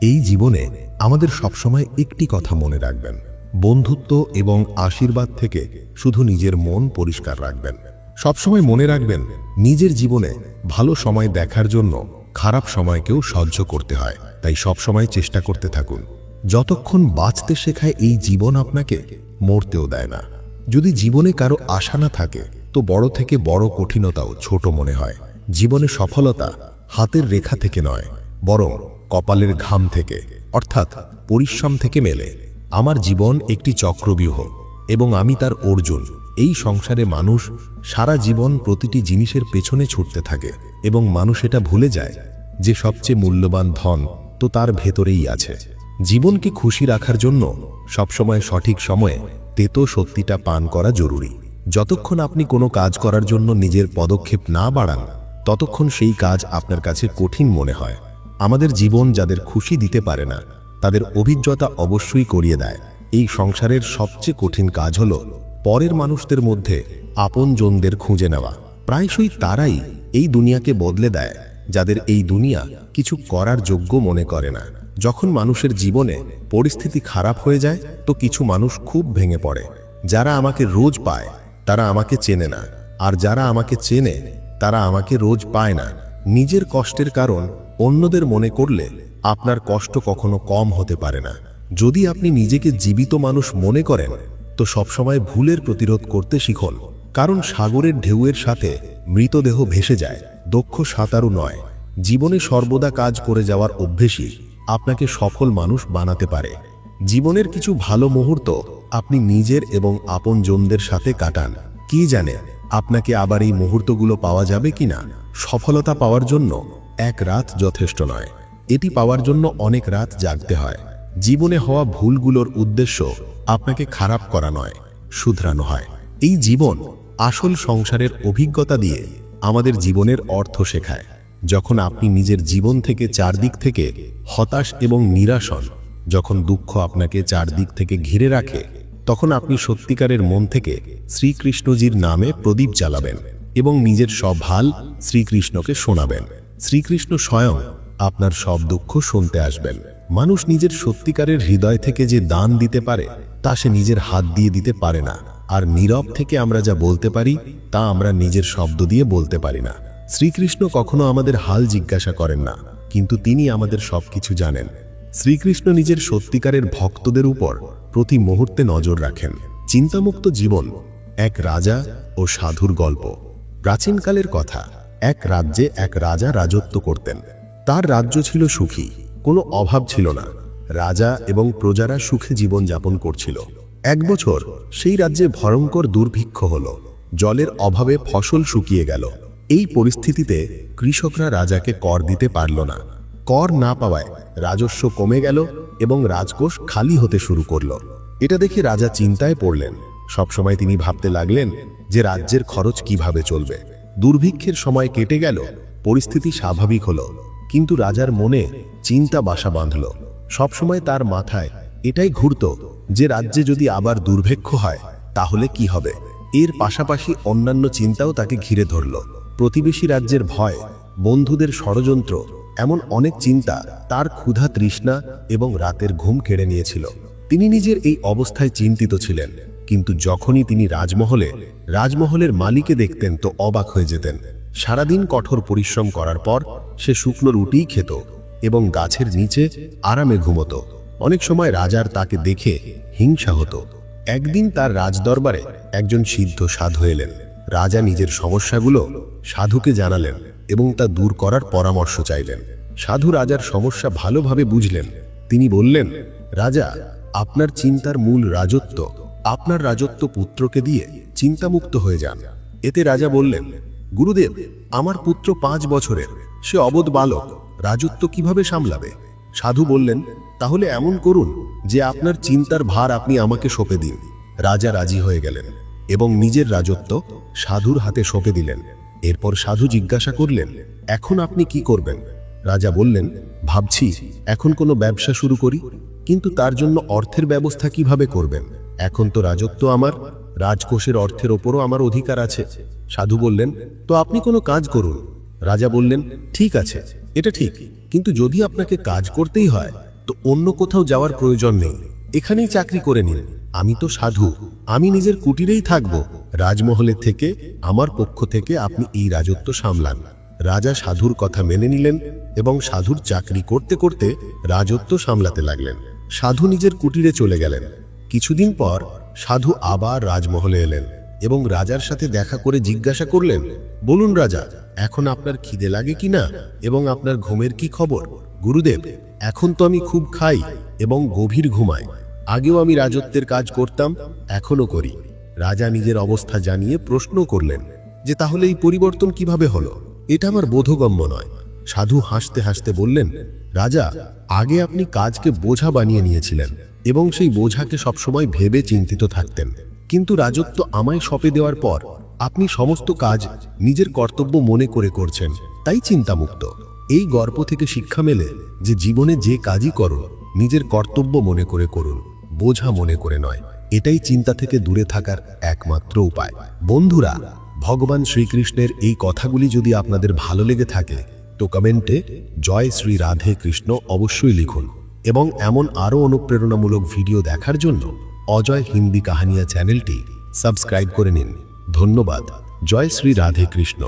এই জীবনে আমাদের সবসময় একটি কথা মনে রাখবেন, বন্ধুত্ব এবং আশীর্বাদ থেকে শুধু নিজের মন পরিষ্কার রাখবেন। সবসময় মনে রাখবেন, নিজের জীবনে ভালো সময় দেখার জন্য খারাপ সময়কেও সহ্য করতে হয়। তাই সবসময় চেষ্টা করতে থাকুন। যতক্ষণ বাঁচতে শেখায় এই জীবন আপনাকে মরতেও দেয় না। যদি জীবনে কারো আশা না থাকে, তো বড় থেকে বড় কঠিনতাও ছোট মনে হয়। জীবনে সফলতা হাতের রেখা থেকে নয়, বরং কপালের ঘাম থেকে, অর্থাৎ পরিশ্রম থেকে মেলে। আমার জীবন একটি চক্রব্যূহ এবং আমি তার অর্জুন। এই সংসারে মানুষ সারা জীবন প্রতিটি জিনিসের পেছনে ছুটতে থাকে এবং মানুষ এটা ভুলে যায় যে সবচেয়ে মূল্যবান ধন তো তার ভেতরেই আছে। জীবনকে খুশি রাখার জন্য সবসময় সঠিক সময়ে তেতো সত্যিটা পান করা জরুরি। যতক্ষণ আপনি কোনো কাজ করার জন্য নিজের পদক্ষেপ না বাড়ান, ততক্ষণ সেই কাজ আপনার কাছে কঠিন মনে হয়। আমাদের জীবন যাদের খুশি দিতে পারে না, তাদের অভিজ্ঞতা অবশ্যই করিয়ে দেয়। এই সংসারের সবচেয়ে কঠিন কাজ হলো পরের মানুষদের মধ্যে আপনজনদের খুঁজে নেওয়া। প্রায়শই তারাই এই দুনিয়াকে বদলে দেয়, যাদের এই দুনিয়া কিছু করার যোগ্য মনে করে না। যখন মানুষের জীবনে পরিস্থিতি খারাপ হয়ে যায়, তো কিছু মানুষ খুব ভেঙে পড়ে। যারা আমাকে রোজ পায়, তারা আমাকে চেনে না, আর যারা আমাকে চেনে, তারা আমাকে রোজ পায় না। নিজের কষ্টের কারণ অন্যদের মনে করলে আপনার কষ্ট কখনো কম হতে পারে না। যদি আপনি নিজেকে জীবিত মানুষ মনে করেন, তো সবসময় ভুলের প্রতিরোধ করতে শিখুন। কারণ সাগরের ঢেউয়ের সাথে মৃতদেহ ভেসে যায়, দক্ষ সাঁতারু নয়। জীবনে সর্বদা কাজ করে যাওয়ার অভ্যেসই আপনাকে সফল মানুষ বানাতে পারে। জীবনের কিছু ভালো মুহূর্ত আপনি নিজের এবং আপনজনদের সাথে কাটান। কি জানে আপনাকে আবার এই মুহূর্তগুলো পাওয়া যাবে কিনা। সফলতা পাওয়ার জন্য এক রাত যথেষ্ট নয়, এটি পাওয়ার জন্য অনেক রাত জাগতে হয়। জীবনে হওয়া ভুলগুলোর উদ্দেশ্য আপনাকে খারাপ করা নয়, শুধরানো হয়। এই জীবন আসল সংসারের অভিজ্ঞতা দিয়ে আমাদের জীবনের অর্থ শেখায়। যখন আপনি নিজের জীবন থেকে চারদিক থেকে হতাশ এবং নিরাশ হন, যখন দুঃখ আপনাকে চারদিক থেকে ঘিরে রাখে, তখন আপনি সত্যিকারের মন থেকে শ্রীকৃষ্ণজির নামে প্রদীপ জ্বালাবেন এবং নিজের সব হাল শ্রীকৃষ্ণকে শোনাবেন। শ্রীকৃষ্ণ স্বয়ং আপনার সব দুঃখ শুনতে আসবেন। মানুষ নিজের সত্যিকারের হৃদয় থেকে যে দান দিতে পারে, তা সে নিজের হাত দিয়ে দিতে পারে না। আর নীরব থেকে আমরা যা বলতে পারি, তা আমরা নিজের শব্দ দিয়ে বলতে পারি না। শ্রীকৃষ্ণ কখনো আমাদের হাল জিজ্ঞাসা করেন না, কিন্তু তিনি আমাদের সবকিছু জানেন। শ্রীকৃষ্ণ নিজের সত্যিকারের ভক্তদের উপর প্রতি মুহূর্তে নজর রাখেন। চিন্তামুক্ত জীবন এক রাজা ও সাধুর গল্প। প্রাচীনকালের কথা, এক রাজ্যে এক রাজা রাজত্ব করতেন। তার রাজ্য ছিল সুখী, কোনো অভাব ছিল না। রাজা এবং প্রজারা সুখে জীবন যাপন করছিল। এক বছর সেই রাজ্যে ভয়ঙ্কর দুর্ভিক্ষ হলো। জলের অভাবে ফসল শুকিয়ে গেল। এই পরিস্থিতিতে কৃষকরা রাজাকে কর দিতে পারল না। কর না পাওয়ায় রাজস্ব কমে গেল এবং রাজকোষ খালি হতে শুরু করল। এটা দেখে রাজা চিন্তায় পড়লেন। সবসময় তিনি ভাবতে লাগলেন যে রাজ্যের খরচ কিভাবে চলবে। দুর্ভিক্ষের সময় কেটে গেল, পরিস্থিতি স্বাভাবিক হলো, কিন্তু রাজার মনে চিন্তা বাসা বাঁধল। সবসময় তার মাথায় এটাই ঘুরত যে রাজ্যে যদি আবার দুর্ভিক্ষ হয় তাহলে কি হবে। এর পাশাপাশি অন্যান্য চিন্তাও তাকে ঘিরে ধরল। প্রতিবেশী রাজ্যের ভয়, বন্ধুদের ষড়যন্ত্র, এমন অনেক চিন্তা তার ক্ষুধা, তৃষ্ণা এবং রাতের ঘুম কেড়ে নিয়েছিল। তিনি নিজের এই অবস্থায় চিন্তিত ছিলেন, কিন্তু যখনই তিনি রাজমহলের মালিকে দেখতেন তো অবাক হয়ে যেতেন। সারাদিন কঠোর পরিশ্রম করার পর সে শুকনো রুটিই খেত এবং গাছের নিচে আরামে ঘুমতো। অনেক সময় রাজার তাকে দেখে হিংসা হতো। একদিন তার রাজদরবারে একজন সিদ্ধ সাধু এলেন। রাজা নিজের সমস্যাগুলো সাধুকে জানালেন এবং তা দূর করার পরামর্শ চাইলেন। সাধু রাজার সমস্যা ভালোভাবে বুঝলেন। তিনি বললেন, রাজা, আপনার চিন্তার মূল রাজত্ব। আপনার রাজত্ব পুত্রকে দিয়ে চিন্তামুক্ত হয়ে যান। এতে রাজা বললেন, গুরুদেব, আমার পুত্র 5 বছরের, সে অবোধ বালক, রাজত্ব কিভাবে সামলাবে? সাধু বললেন, তাহলে এমন করুন যে আপনার চিন্তার ভার আপনি আমাকে সঁপে দিন। রাজা রাজি হয়ে গেলেন এবং নিজের রাজত্ব সাধুর হাতে সঁপে দিলেন। এরপর সাধু জিজ্ঞাসা করলেন, এখন আপনি কি করবেন? রাজা বললেন, ভাবছি এখন কোনো ব্যবসা শুরু করি, কিন্তু তার জন্য অর্থের ব্যবস্থা কিভাবে করবেন? এখন তো রাজত্ব আমার, রাজকোষের অর্থের ওপরও আমার অধিকার আছে। সাধু বললেন, তো আপনি কোনো কাজ করুন। রাজা বললেন, ঠিক আছে, এটা ঠিক, কিন্তু যদি আপনাকে কাজ করতেই হয় তো অন্য কোথাও যাওয়ার প্রয়োজন নেই, এখানেই চাকরি করে নিন। আমি তো সাধু, আমি নিজের কুটিরেই থাকব। রাজমহলের থেকে আমার পক্ষ থেকে আপনি এই রাজত্ব সামলান। রাজা সাধুর কথা মেনে নিলেন এবং সাধুর চাকরি করতে করতে রাজত্ব সামলাতে লাগলেন। সাধু নিজের কুটিরে চলে গেলেন। কিছুদিন পর সাধু আবার রাজমহলে এলেন এবং রাজার সাথে দেখা করে জিজ্ঞাসা করলেন, বলুন রাজা, এখন আপনার খিদে লাগে কিনা এবং আপনার ঘুমের কি খবর? গুরুদেব, এখন তো আমি খুব খাই এবং গভীর ঘুমাই। আগেও আমি রাজত্বের কাজ করতাম, এখনো করি। রাজা নিজের অবস্থা জানিয়ে প্রশ্ন করলেন যে তাহলে এই পরিবর্তন কিভাবে হলো? এটা আমার বোধগম্য নয়। সাধু হাসতে হাসতে বললেন, রাজা, আগে আপনি কাজকে বোঝা বানিয়ে নিয়েছিলেন এবং সেই বোঝাকে সবসময় ভেবে চিন্তিত থাকতেন, কিন্তু রাজত্ব আমায় সঁপে দেওয়ার পর আপনি সমস্ত কাজ নিজের কর্তব্য মনে করে করছেন, তাই চিন্তামুক্ত। এই গল্প থেকে শিক্ষা মেলে যে জীবনে যে কাজই করুন নিজের কর্তব্য মনে করে করুন, বোঝা মনে করে নয়। এটাই চিন্তা থেকে দূরে থাকার একমাত্র উপায়। বন্ধুরা, ভগবান শ্রীকৃষ্ণের এই কথাগুলি যদি আপনাদের ভালো লেগে থাকে তো কমেন্টে জয় শ্রী রাধে কৃষ্ণ অবশ্যই লিখুন এবং এমন আরও অনুপ্রেরণামূলক ভিডিও দেখার জন্য অজয় হিন্দি কাহানিয়া চ্যানেলটি সাবস্ক্রাইব করে নিন। ধন্যবাদ। জয় শ্রী রাধে কৃষ্ণ।